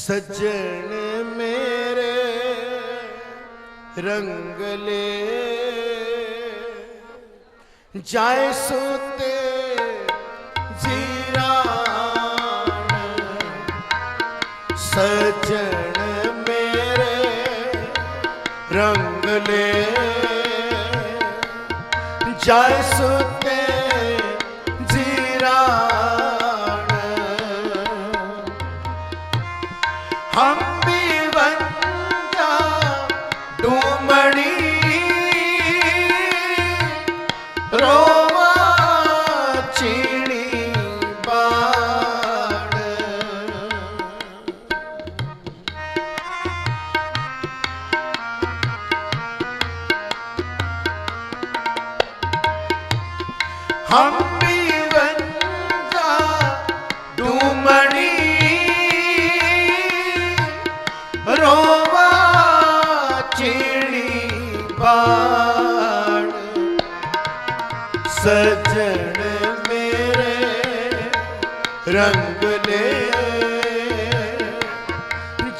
सज्जन मेरे रंग ले जाए सोते जीरान। सज्जन मेरे रंग ले जाए सोते जीरान। हम भी बन जा डूमड़ी रोवा चीनी बाण। हम भी बन जा डूमड़ी रोवा चीनी बाण। सज्जन मेरे रंग ले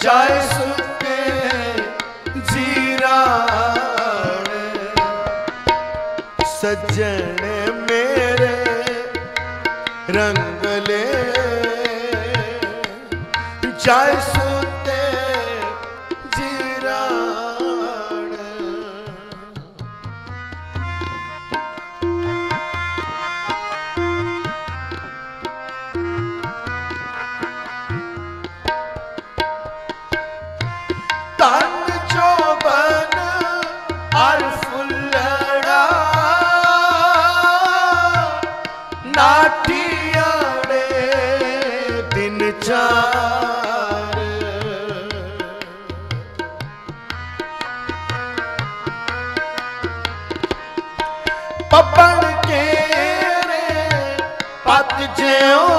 जाए सुते जीरान। सज्जन मेरे रंग ले जाए सुते जीरान। तन चौबन और फुल्लड़ा नाटियाड़े दिन चार। पपन के रे पत ज्यों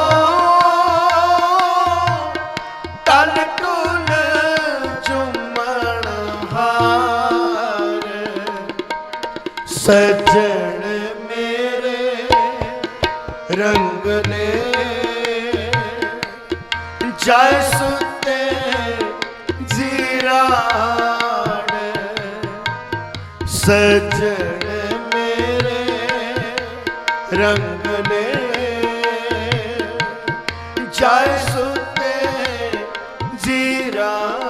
तल टूल चुमण हार। सज्जन मेरे रंग ले जाए सुते जीरान। सज्जन मेरे रंग ले जाए सुते जीरान।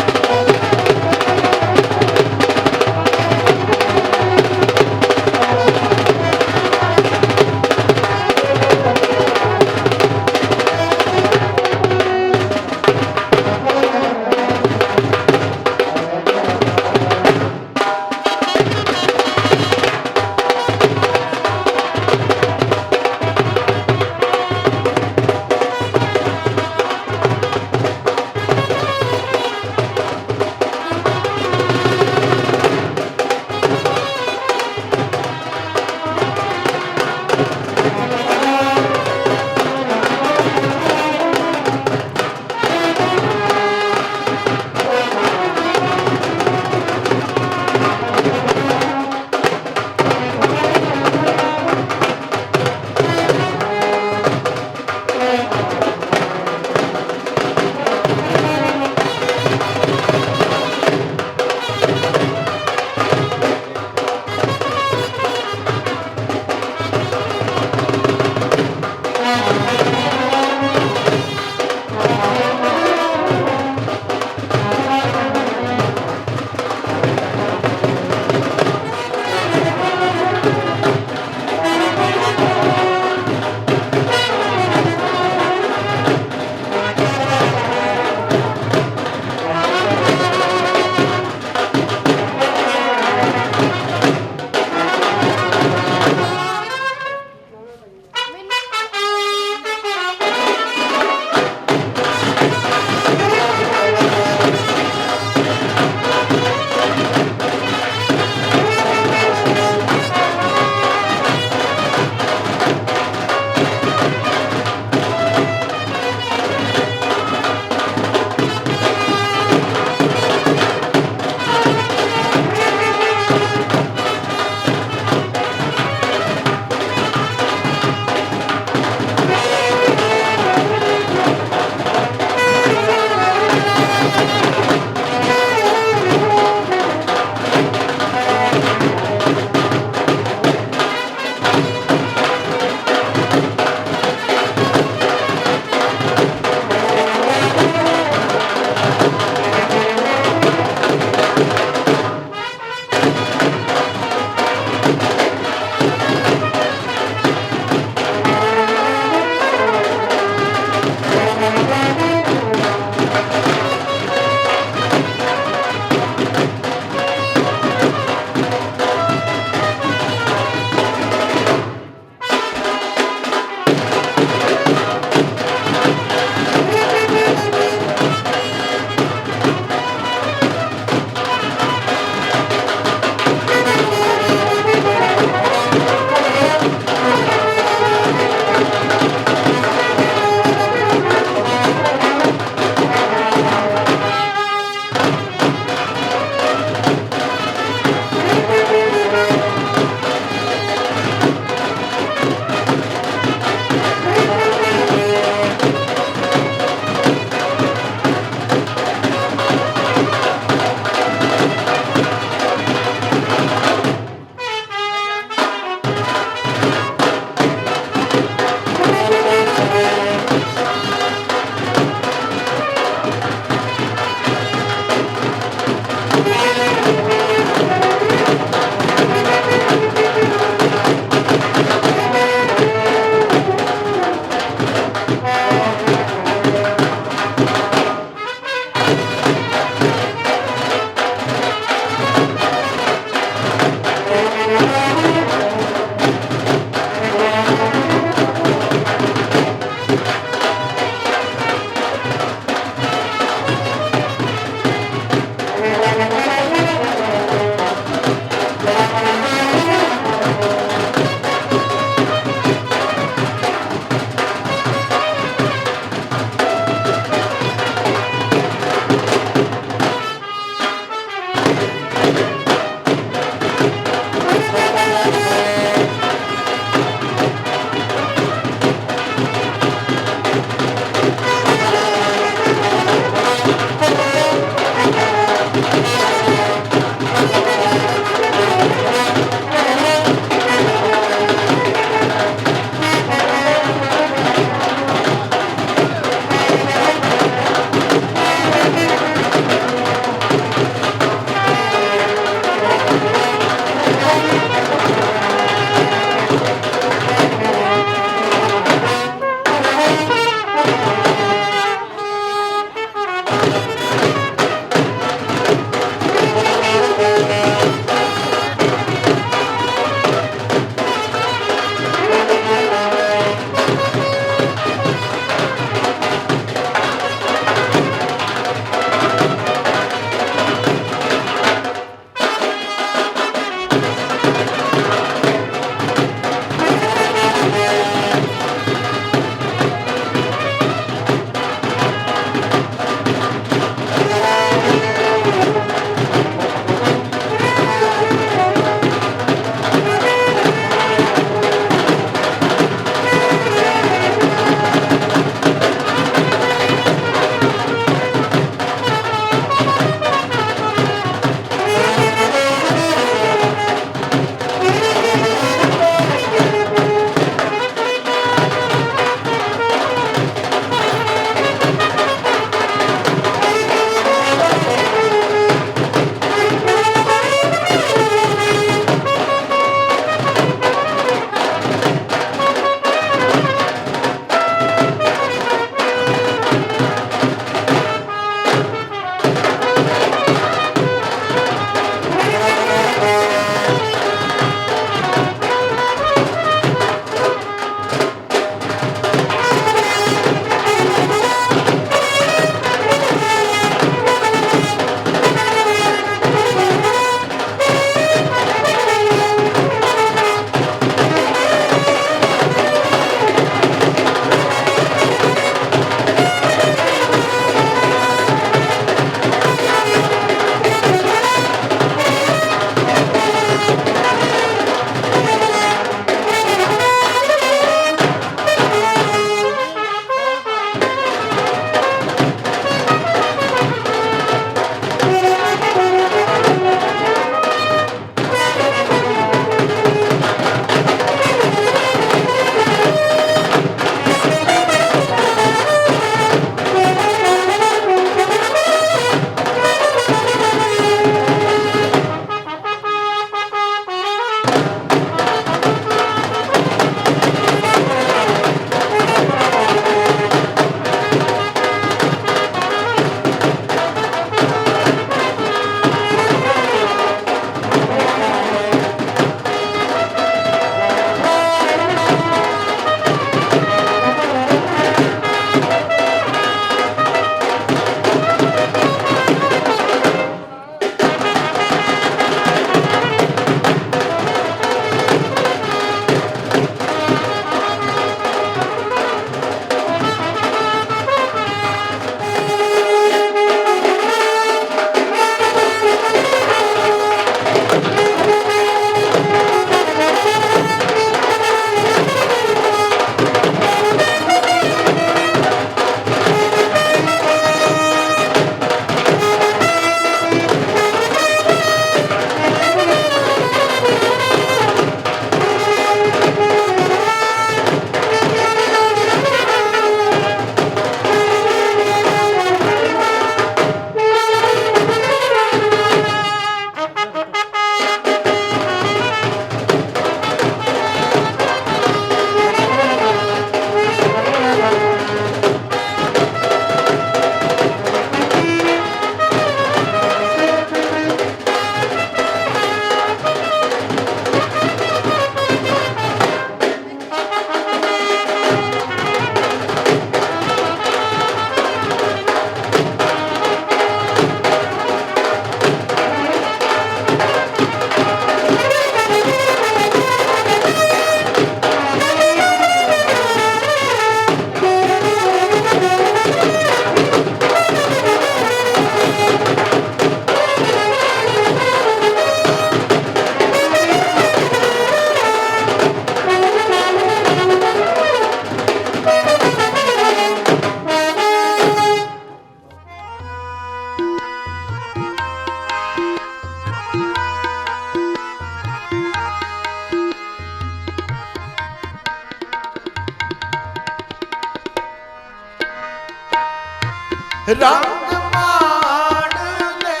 रंग मान ले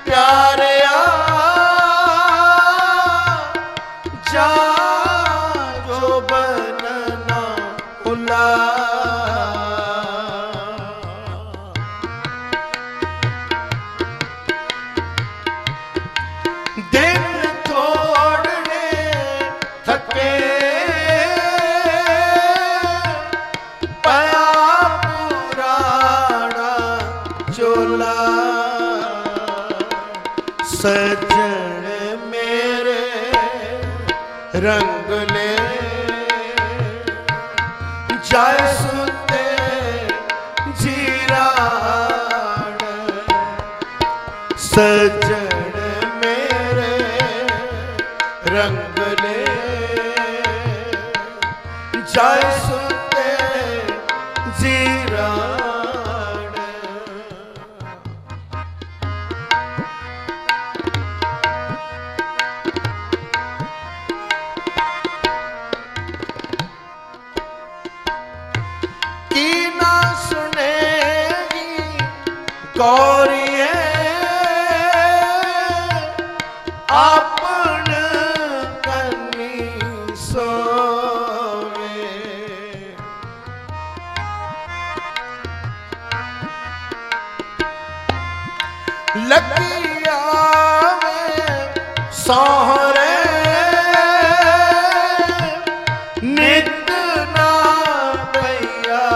प्यारिया जा जो बनना उला दिन तोड़ने थके पया पुराना चोला सजन मेरे रंग ले जाय सुते जीराण सजन मेरे रंग ले जाय सुते जीराण गौरिए आपन कनी सोवे लगिया सोहरे नित ना भैया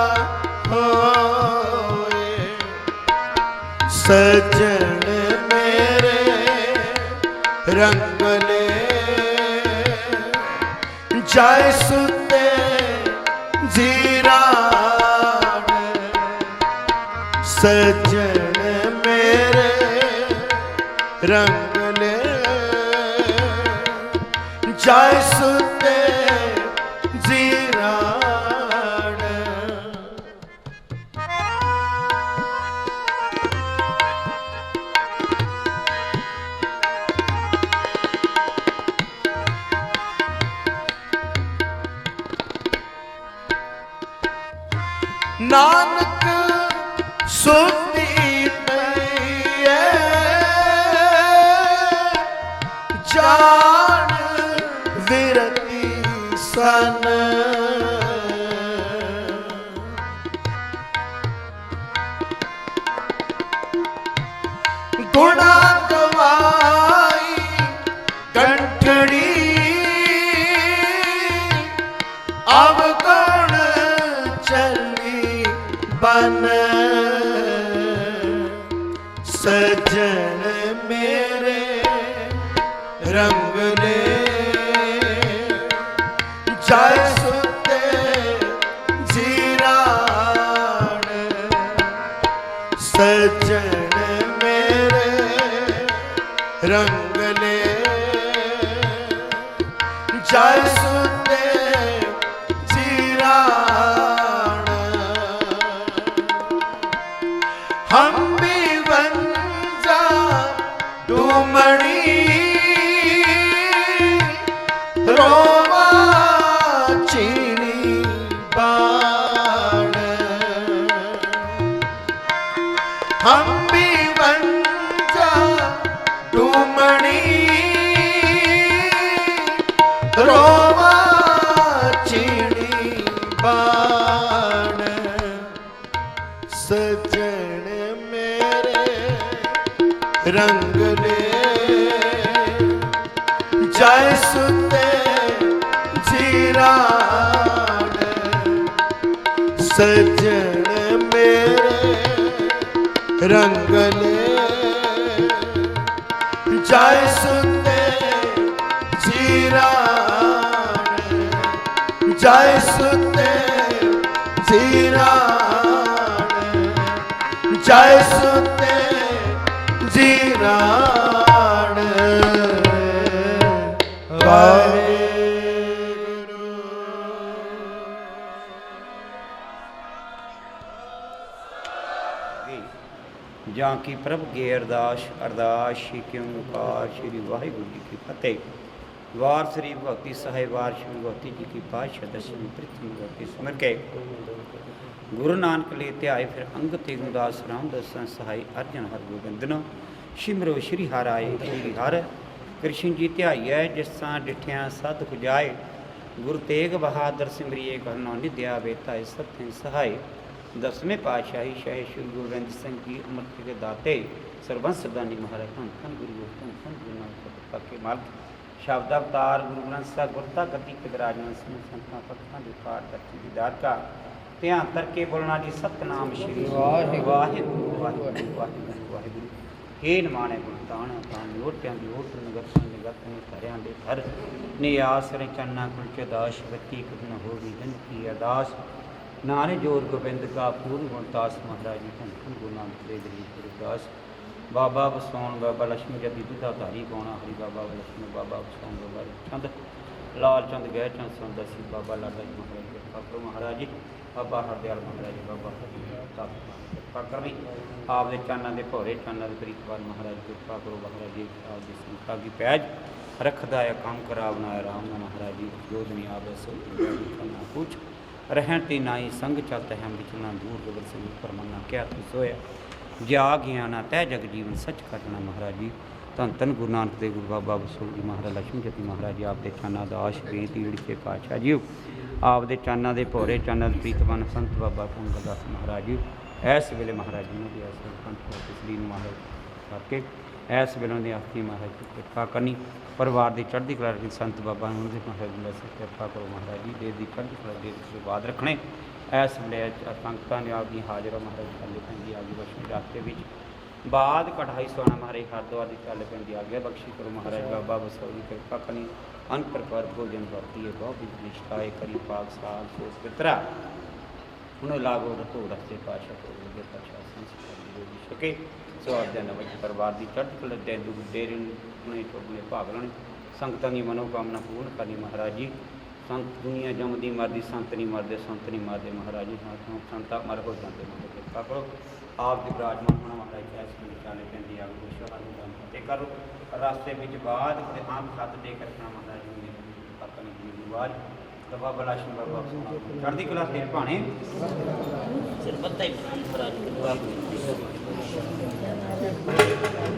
होए सजन मेरे रंग ले जाय सुते जीराण सजन मेरे रंग ले जाय सुते जीराण नानक सुनती पई जान विरती सन गुणा गवाई कंठड़ी अब कौन चली बन सजन मेरे रंग ले जाय सुते जीराण सजन मेरे रंग ले जाय सुते जीराण हम भी वंजा डूमणी रोवा चीनी बाण हम भी वंजा डूमणी रोवा चीनी बाण सजन मेरे रंग ले जाय सुते जीराण सजन मेरे रंग ले जाय सुते जीराण जाय सुते जीराण जाय सुते जीराण वाहेगुरु। ਜਾਂ की प्रभ की अरदास अरदास श्री ओंकार श्री वाहिगुरु जी की फतेह। वार श्री भगवती सहाय वार श्री भगवती जी की पातशाह दशमी पृथ्वी भगवती सिमर के गुरु नानक ले ध्याए फिर अंग तेगुदास रामदास सहाय अर्जन हर गोबिंदनो सिमरो श्री हर आए श्री हर कृष्ण जी ध्याई है जिस डिठिया सद खुजाए गुरु तेग बहादुर सिमरिए करनो निध्या बेता सत्य सहाय दसवें पातशाही शाह श्री गोबिंद सिंह जी अमृत के दाते सरबंस दानी महाराज धन धन गुरु गोबिंद धन गुरु नानक के मार्ग शब्द अवतार गुरु ग्रंथ साहब गुरता गति के विराजमान सिंह संतां पक्षां दे पाठ धरती दीदार का ध्यान करके बोलना जी सतनाम श्री वाहिगुरु वाहिगुरु वाहिगुरु वाहिगुरु वाहिगुरु हे नमाणे गुरतान तान ओटियां दी ओट नगर संगत ने धरियां दे घर नियास रे चन्ना कुलचे दास बत्ती कुछ न होगी जन की अरदास नारे जोर गोबिंद का पूर्ण गुणदास महाराज जी धन धन गुरु नानक देव जी गुरुदास बाबा बसौन बाबा लक्ष्मी जदी दुधा धारी गौना हरि बाबा लक्ष्मी बाबा बसौन बाबा चंद लाल चंद गह चंद सौंदसी बाबा लाडा जी महाराज कृपा महाराज जी बाबा हरदयाल महाराज जी बाबा कृपा करवी आप दे चाना दे भोरे चाना दे प्रीतपाल महाराज कृपा करो महाराज जी आप दी संता की पैज रखदा है काम करा बनाया राम ना महाराज जी जोधनी आप करना पूछ रहन ती नाई संग चलते हैं बिचना दूर गोबर से पर मन्ना क्या तू सोया जा गया ना तय जग जीवन सच कटना महाराज जी धन धन गुरु नानक देव गुरु बाबा बसोल जी महाराज लक्ष्मी जती महाराज जी आप दे चाना दाश बेनती विड़के पातशाह जी आप दे चाना दे भोरे चाना दे प्रीतवान संत बाबा पूंगदास महाराज जी इस वेले महाराज जी ने कंठ तस्वीर महाराज करके इस वेलों की आखिरी महाराज की कृपा करनी परिवार की चढ़ती कला रखनी संत बाबा उनके महाराज जी कृपा करो महाराज जी देव की चढ़ती कला देव बाद रखने इस वेले संगतां ने आपकी हाजिर महाराज चल पैंदी आ गई बख्शी रास्ते में बाद कढ़ाई सोना महाराज हरद्वार की चल पैंदी आ गया बख्शी करो महाराज बाबा बसोल की कृपा करनी अन प्रकार भोजन करती है बहुत निष्ठा है करी पाक साल सोच पितरा उन्हें लागो रखो रस्ते पाशा को पाशा संस्कार सके सो आप नव परिवार की चढ़ती कला दे दुख देर उन्हें चौगले भाग लेने संगतां की मनोकामना पूर्ण करनी महाराज जी संत दुनिया जमदी मरदी संत नहीं मरते संत नहीं मरते महाराज जी संता मर हो जाते महाराज कृपा करो आप जी विराजमान होना महाराज ऐसे चाले पैंती आ फतेह करो रास्ते में बाद आम खत दे कर रखना महाराज जी अपनी आवाज तो बाबा लाशन बाबा चढ़ती कला तेरे भाने सिर बत्ता ही महाराज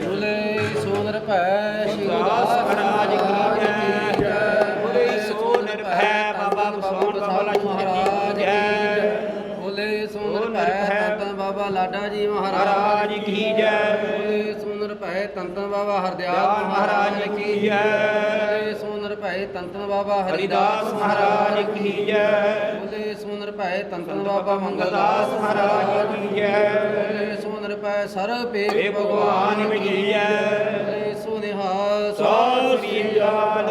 बोले सोनर भै दास महाराज की जय बोले सोनर भै बाबा बसौन बाबा लक्ष्मी जय बोले सोनर भै तंतन बाबा लाडा जी महाराज की जय बोले सोनर भै तंतन बाबा हरदयाल महाराज की जय बोले सोनर भै तंतन बाबा हरिदास महाराज की जय बोले सोनर भै तंतन बाबा मंगलदास महाराज की जय बोले सोनर भै सर्व पे हे भगवान की जय बोले सोनिहाल सो श्री अकाल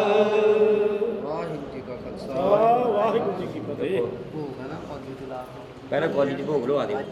वाहिगुरू जी का खालसा वाहिगुरू जी की फतेह भोग है ना कॉलेज चला पहले कॉलेज भोग लवा दे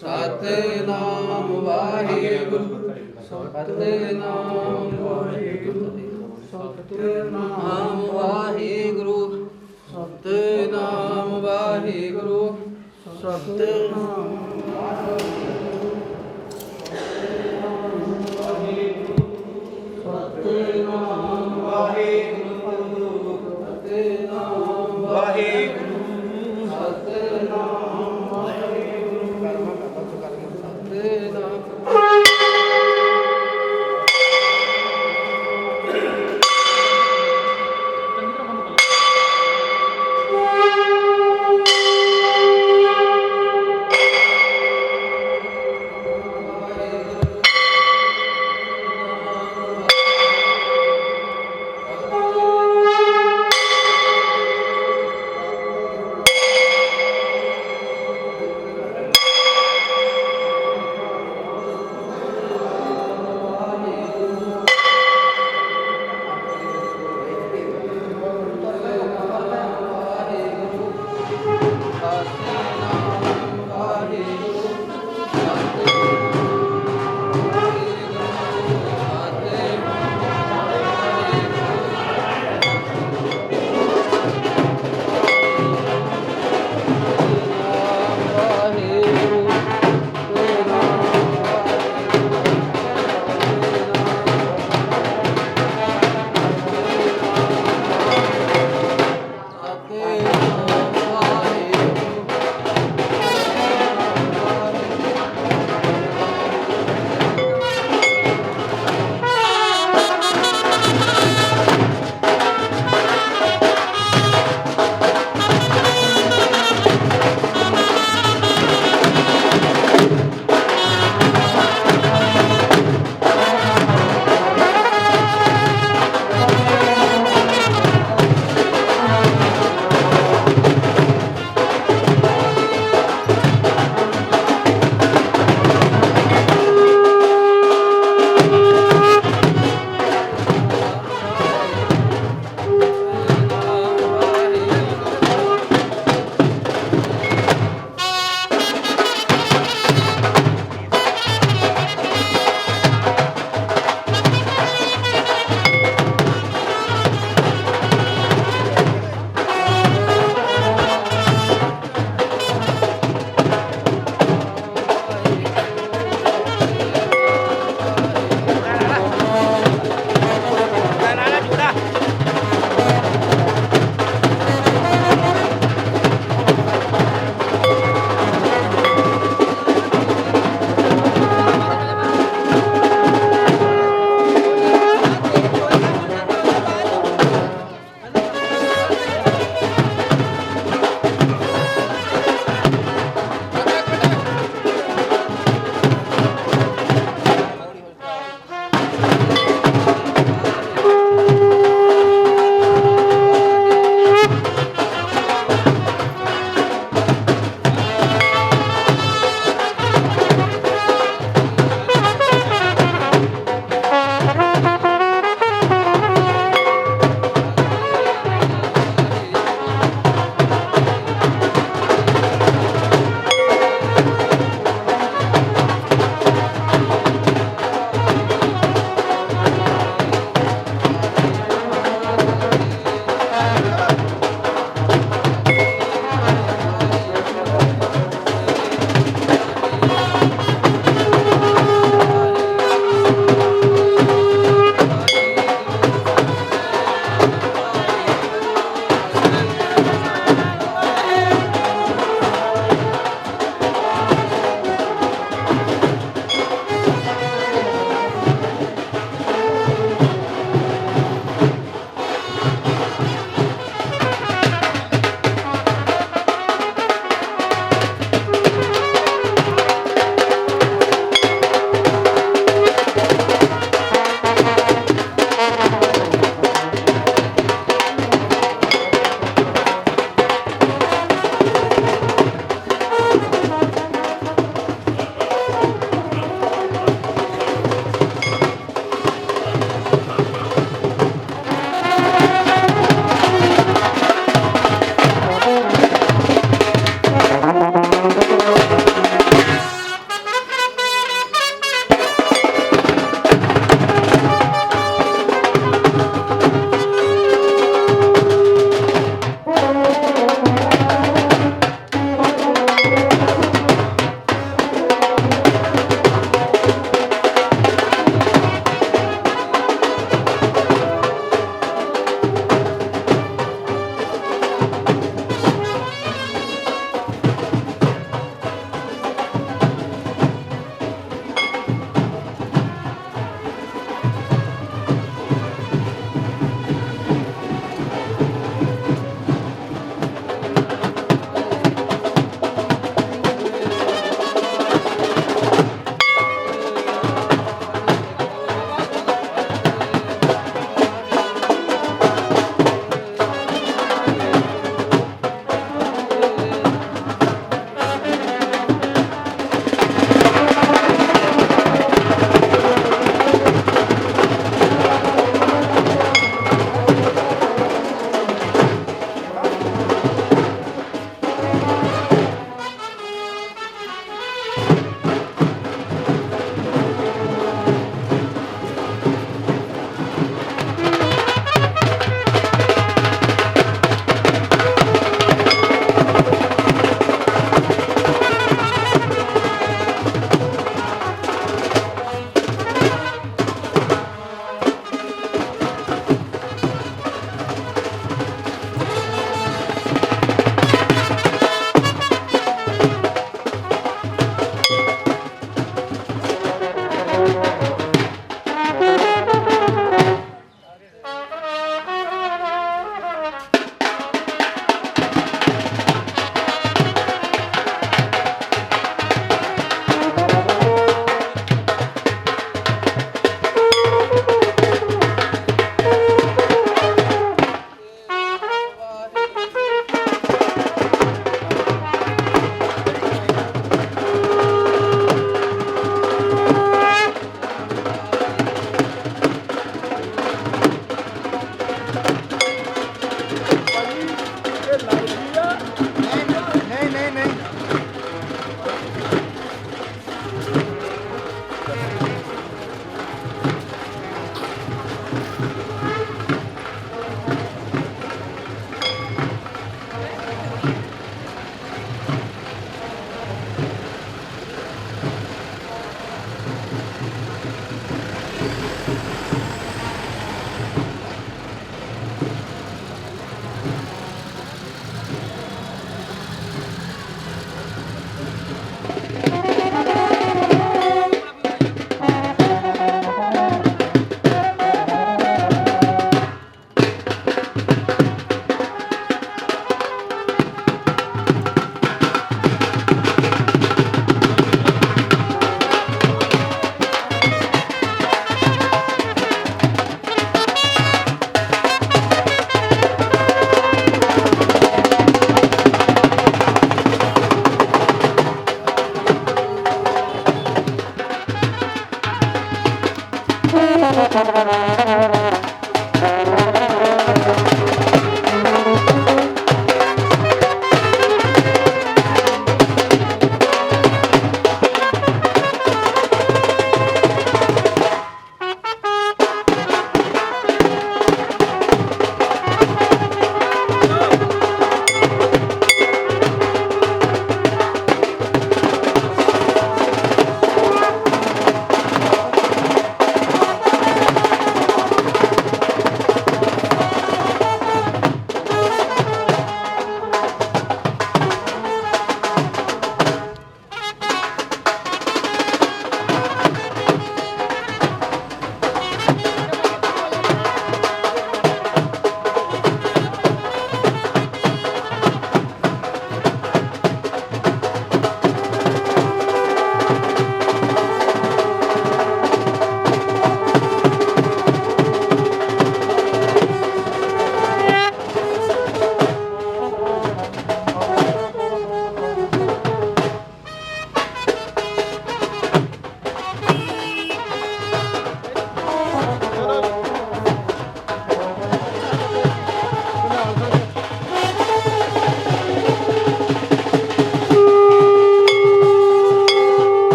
ਸਤਿਨਾਮ ਵਾਹਿਗੁਰੂ ਸਤਿਨਾਮ ਵਾਹਿਗੁਰੂ ਸਤਿਨਾਮ ਵਾਹਿਗੁਰੂ ਸਤਿਨਾਮ ਵਾਹਿਗੁਰੂ ਸਤਿਨਾਮ ਸਤਿਨਾਮ ਵਾਹਿਗੁਰੂ ਸਤਿਨਾਮ ਵਾਹਿਗੁਰੂ ਸਤਿਨਾਮ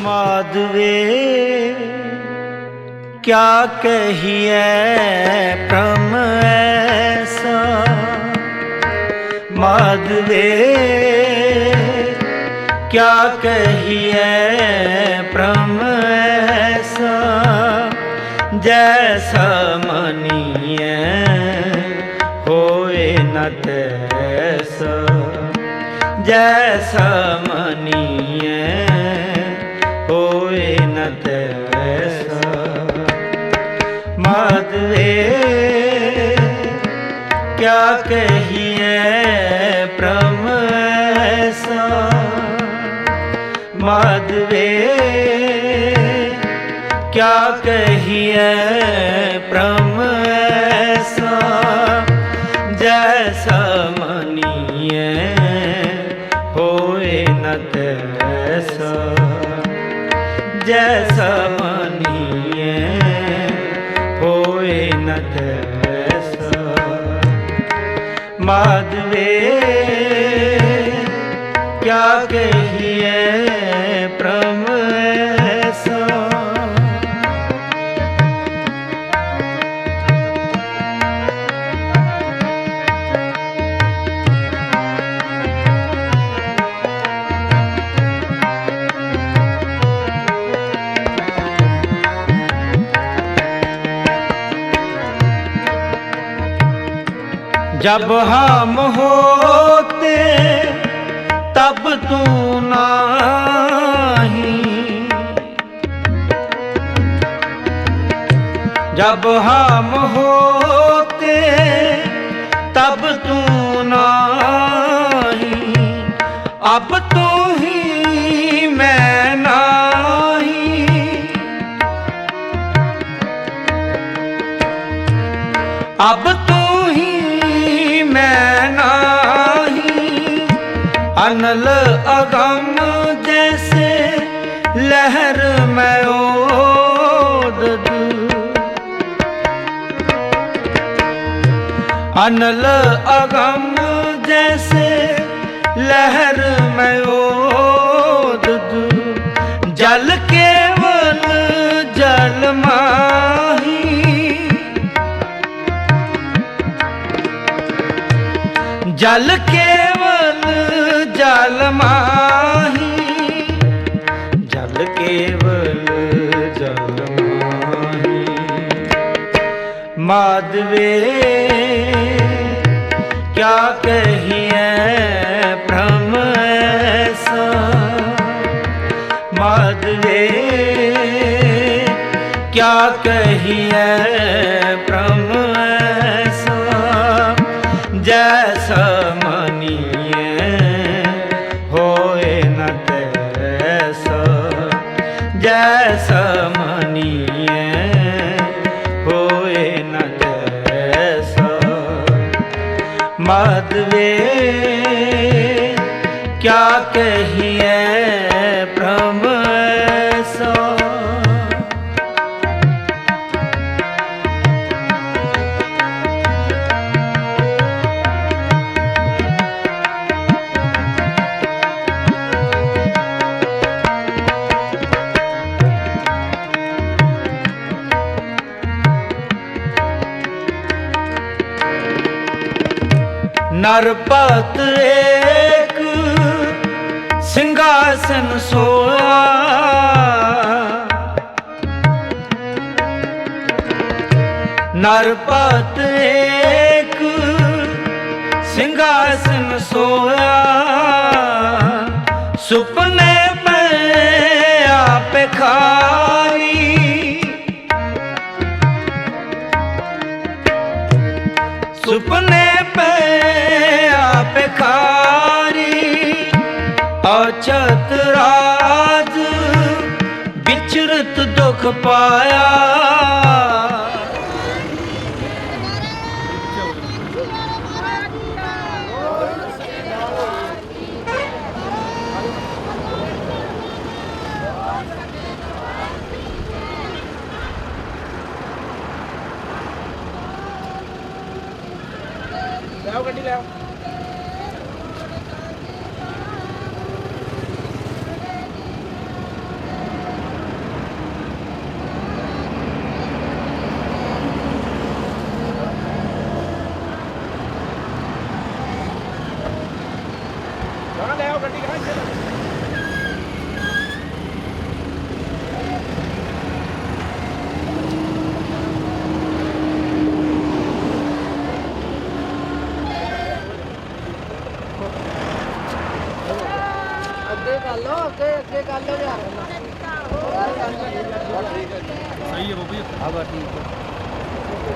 माधवे क्या कहिए प्रम ऐसा, माधवे क्या कहिए प्रम ऐसा, जैसा मनिए होए न तैसा, जैसा मनिए होए न तैसा। माधवे क्या कहिए प्रम ऐसा, माधवे क्या कहिए प्रम ऐसा, जैसा मनिए होए न तैसा, जैसा मनिए होए न तैसा। माधवे क्या कहिए प्रम ऐसा। जब हम होते तब तू नाही, जब हम होते तब तू नाही, अब तू ही मैं नाही, अब तू मैं नाही। अनल अगम जैसे लहर में ओदद, अनल अगम जैसे लहर में ओदद, जल केवल जल माही, जल केवल जल माही, जल केवल जल माही। माधवे क्या कहिए भ्रम ऐसा, माधवे क्या कहिए भ्रम ऐसा, जैसा मनिए होए न तैसा, जैसा मनिए होए न तैसा। माधवे क्या कहिए भ्रम ऐसा। नरपत एक सिंहासन सोया, नरपत एक सिंहासन सोया, सुपने में आप खाई, सुपने पे आप खारी, अचत राज विचरत दुख पाया। गड्डी ले आओ। ਅੱਗੇ ਕਰ ਲਓ ਅੱਗੇ ਕਰ ਲਓ ਯਾਰ ਸਹੀ ਹੈ ਬਾਬੂ ਜੀ। ਆ ਬਾ ਠੀਕ ਹੈ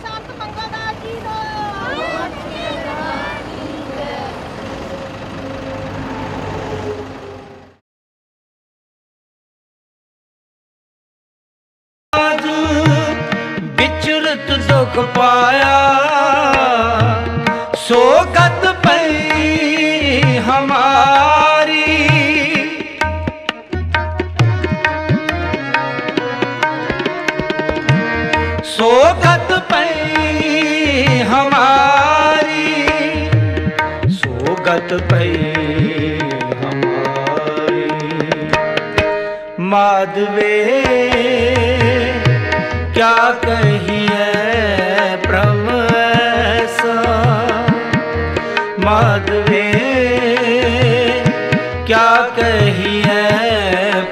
ਸੰਤ ਮੰਗਲਦਾਸ ਜੀ ਦਾ आज विचरत दुख पाया सोगत पई हमारी सोगत पई हमारी सोगत पई हमारी माधवे क्या कहिए प्रम ऐसा माधवे क्या कहिए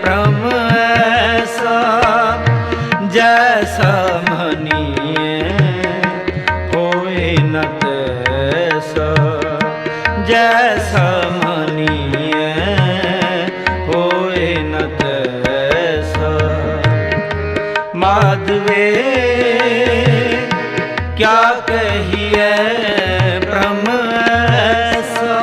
प्रम ऐसा जैसा मनिए होए न तैसा जैसा मनिए होए न तैसा माधवे क्या कहिए ब्रह्म ऐसा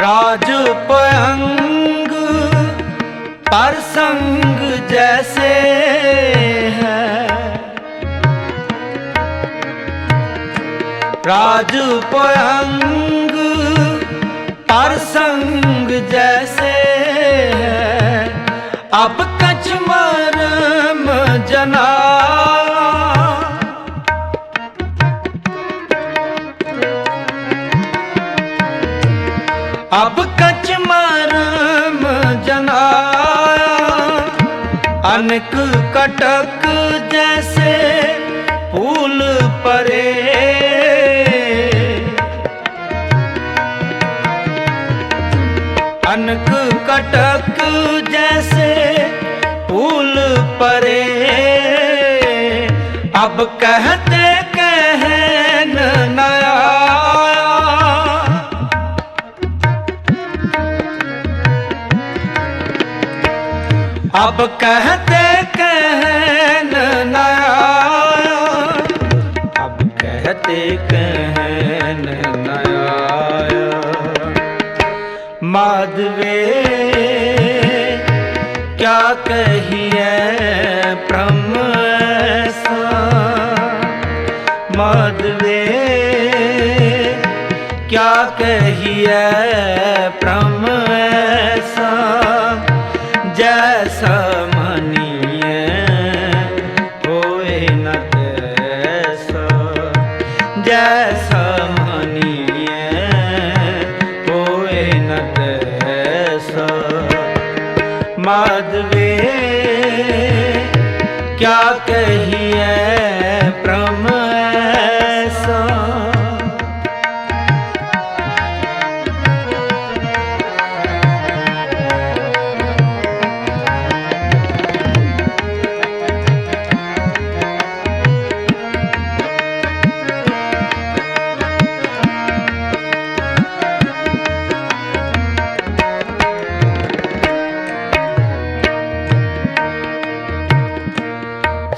राज पयंग परसंग जैसे है राज पयंग परसंग जैसे है अब कछ मरम जना अब कछ मरम जनाया अनक कटक जैसे फूल परे अनक कटक जैसे फूल परे अब कहते कहन नया अब कहते कहन नया अब कहते कहन नया माधवे क्या कहिए ब्रह्म ऐसा माधवे क्या कहिए ब्रह्म ऐसा जैसा मनिए होए न तैसा जैसा मनिए होए न तैसा माधवे क्या कहिए ब्रह्म ऐसा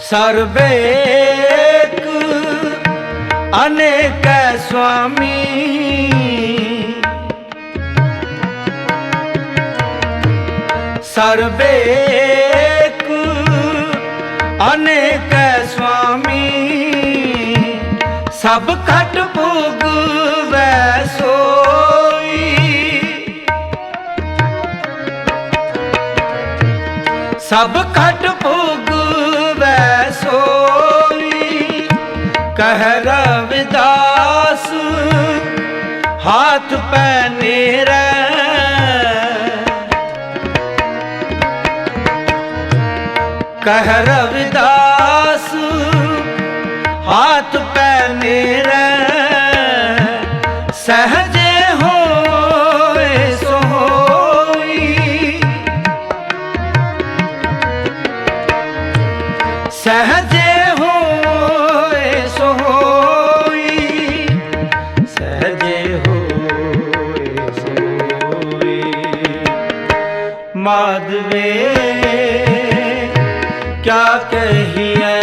सर्वेक अनेक स्वामी, सर्वेक अनेक स्वामी, सब खट भोग वै सोई, सब खट भोग वै सोई। कह रविदास हाथ पैनेरे, कह रविदास हाथ पैनेरे, सहजे होए सोई, सहजे होए सोई, सहजे होए सोई। माधवे क्या कहिए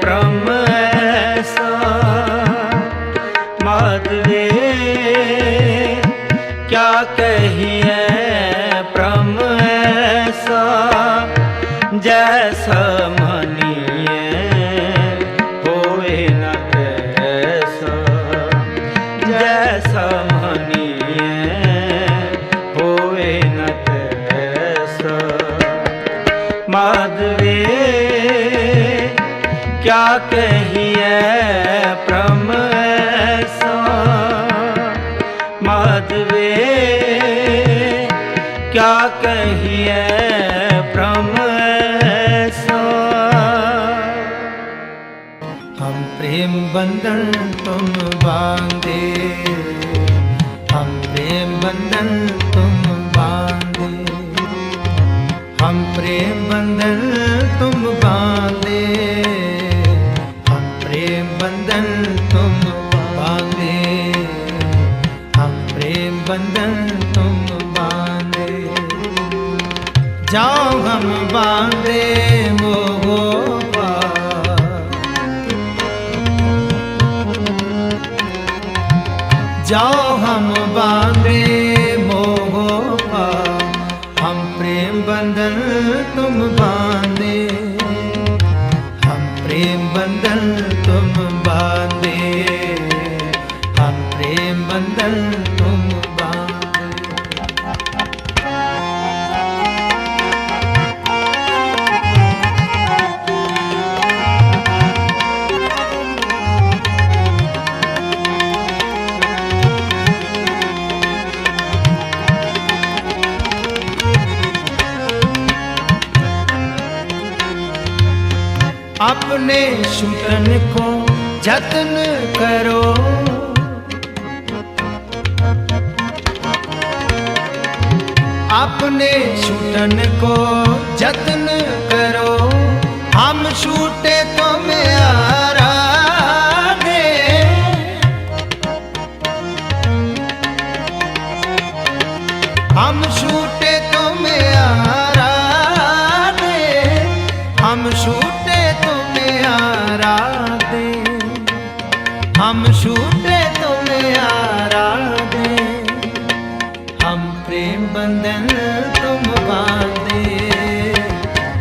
ब्रह्म ऐसा, माधवे क्या कहिए ब्रह्म ऐसा, जैसा मानिए होए न तैसा, जैसा मानिए होए न तैसा। माधवे क्या कहिए ब्रह्म ऐसा, माधवे क्या कहिए ब्रह्म ऐसा। हम प्रेम बंधन तुम बांधे, हम प्रेम बंधन तुम बांधे, हम प्रेम बंधन तुम बांधे, हम प्रेम बंधन तुम बांधे, हम प्रेम बंधन तुम बांधे। जाओ हम बांधे मोहोबा, जाओ हम बांधे मोहोबा, हम प्रेम बंधन तुम बांधे, हम प्रेम बंधन तुम बांधे, हम प्रेम बंधन तुम बांधे। अपने शूटन को जतन करो, अपने शूटन को जतन करो, हम शूटे तो मेरा दे, हम शूटे तो मेरा दे, हम शूटे तो मेरा दे, हम शूटे तो मेरा दे। हम प्रेम बंधन तुम बांधे,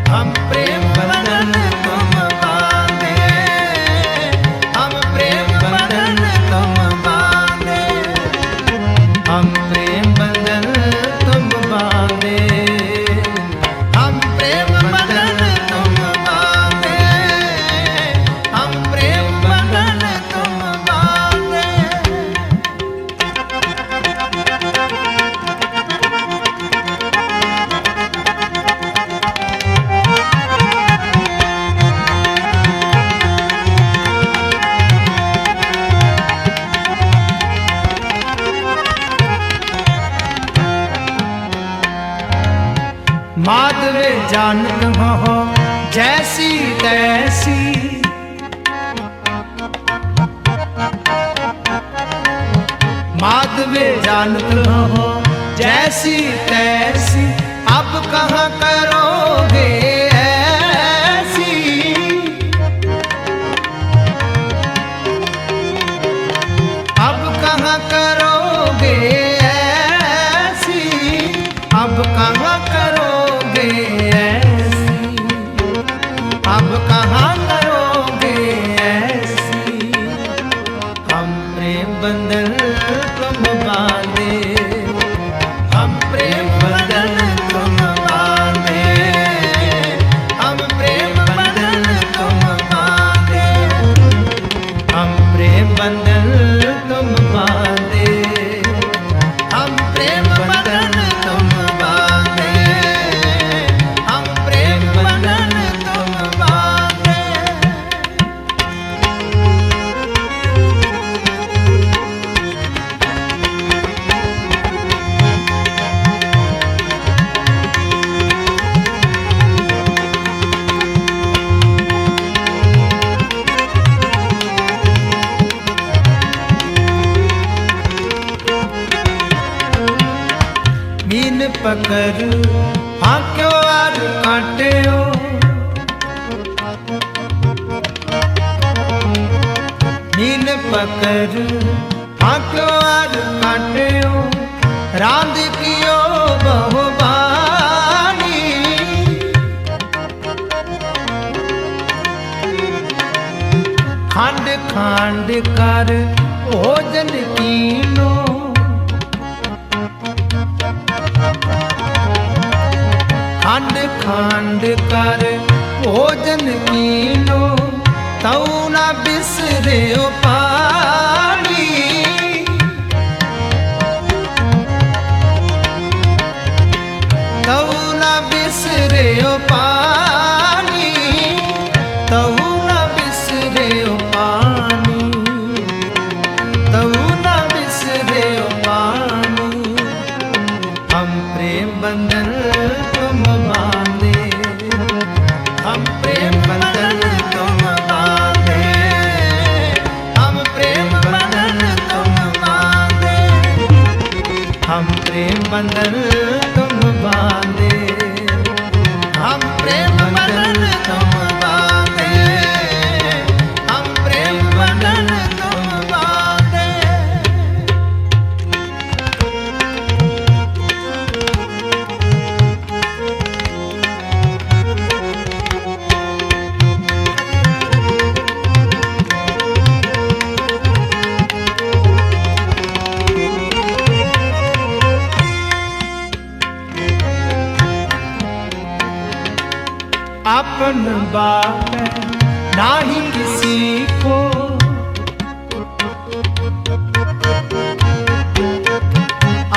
हम प्रेम बंधन तुम बांधे, हम प्रेम बंधन तुम बांधे, हम प्रेम बंधन तुम बांधे, हम प्रेम बंधन तुम बांधे, हम प्रेम बंधन तुम बांधे। माधवे जानत हो जैसी तैसी, माधवे जानत हो जैसी तैसी, अब कहाँ करोगे ऐसी, करोगे ऐसी, अब कहाँ करोगे ऐसी, अब कहाँ करोगे ऐसी। हम प्रेम बंधन तुम बांधे, हम प्रेम बंधन तुम बांधे, हम प्रेम बंधन तुम बांधे, हम प्रेम बंधन तुम बांधे, हम प्रेम बंधन तुम बांधे, हम प्रेम बंधन तुम बांधे। मीन पकड़ हाक्यो आर काट्यो, मीन पकड़ हाक्यो आर काट्यो, रांद कियो बहुबानी, खांड खांड कर भोजन कीनो, खांड खांड कर भोजन कीनो, तऊ न बिसरे पानी, तऊ न बिसरे पानी, तऊ न बिसरे पानी, तऊ न बिसरे पानी। हम प्रेम बंधन तुम बांधे, हम प्रेम बंधन तुम बांधे, हम प्रेम बंधन तुम बांधे, हम प्रेम बंधन तुम बांधे, हम प्रेम बंधन तुम बांधे, हम प्रेम बंधन तुम बांधे। अपन बाप नाही किसी को,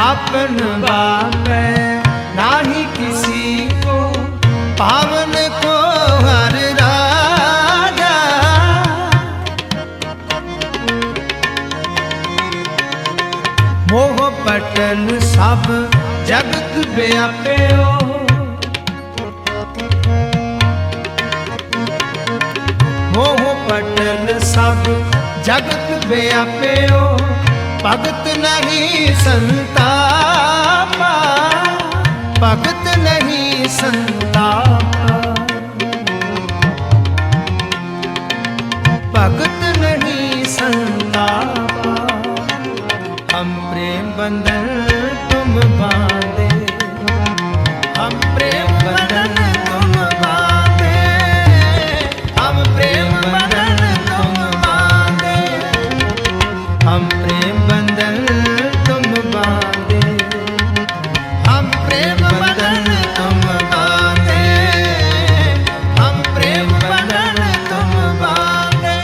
अपन बाप नाही किसी को, पावन को हर राजा, मोह पटल सब जगत व्याप्यो, मोह पटल सब जगत व्याप्यो, भगत नहीं संतापा, भगत नहीं संतापा, भगत नहीं संतापा। हम प्रेम बंधन तुम बांधे, हम प्रेम बंधन तुम बांधे, हम प्रेम बंधन तुम बांधे, हम प्रेम बंधन तुम बांधे, हम प्रेम बंधन तुम बांधे, हम प्रेम बंधन तुम बांधे।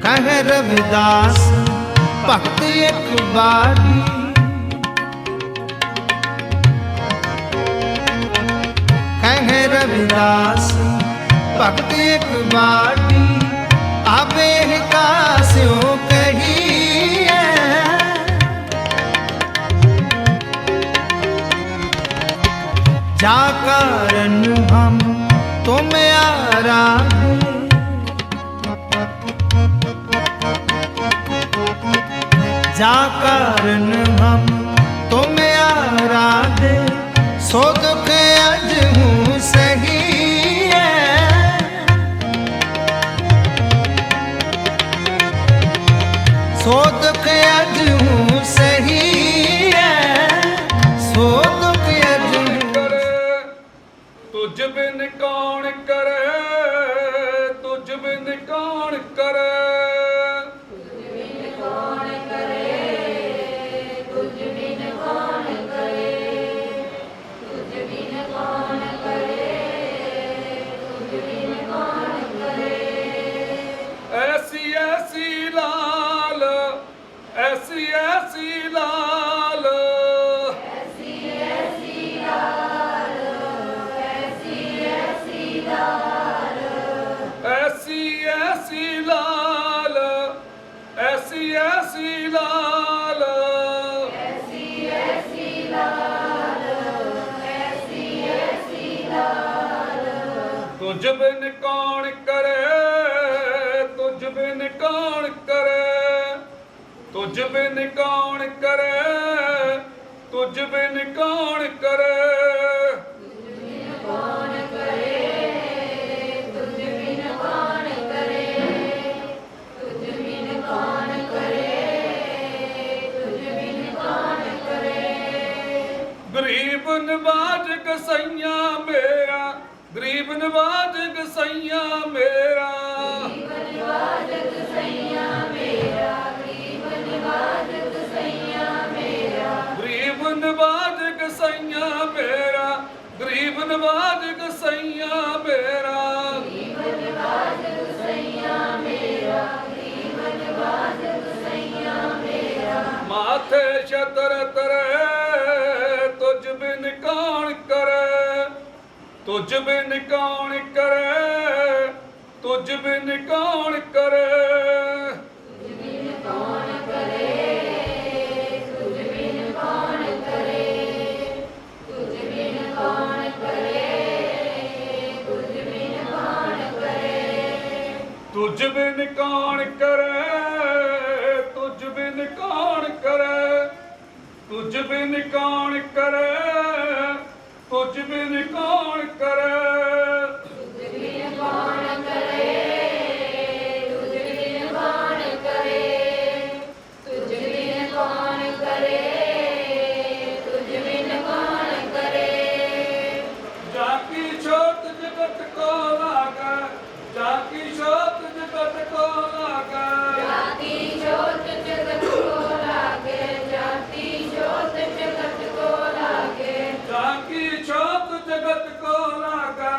कह रविदास भक्त एक बारी, कह रविदास भक्त एक बारी, अबे का स्यों कही जा कारण हम तुम आराधे, जा कारण हम तुम आराधे, सो दुख अज हूँ सही है। सो दुख अज हूँ सही है, सो दुख अज हूँ। तुझ बिन कौन करे, तुझ बिन कौन करे, ऐसी ऐसी लाल, ऐसी ऐसी लाल, ऐसी ऐसी लाल, ऐसी ऐसी लाल, ऐसी ऐसी लाल, ऐसी ऐसी लाल, ऐसी ऐसी लाल, ऐसी ऐसी लाल, तुझ बिन कौन करे, तुझ बिन कौन करे, तुझ बिन कौन करे, तुझ बिन कौन करे, गरीब नवाज गसैया मेरा, गरीब नवाज गसैया मेरा, गरीब नवाज गसैया मेरा, गरीब नवाज गसैया मेरा, गरीब नवाज गसैया मेरा, गरीब नवाज गसैया मेरा, गरीब नवाज गसैया मेरा, गरीब नवाज गसैया मेरा, माथे छतर तरे, तुझ बिन कौन करे, तुझ बिन कौन करे, तुझ बिन कौन करे, तुझ बिन कौन करे, तुझ बिन कौन करे, तुझ बिन कौन करे, तुझ बिन कौन करे, तुझ बिन कौन करे, तुझ बिन कौन करे, तुझ बिन कौन करे, तुझ बिन कौन करे, तुझ बिन कौन करे, तुझ बिन कौन करे, तुझ बिन कौन करे, तुझ बिन कौन करे, जाकी छोट जगत को लागा, जाकी छोट जगत को लागा, जाकी छोट जगत को लागे, जाकी छोट जगत को लागे, जाकी छोट जगत को लागा,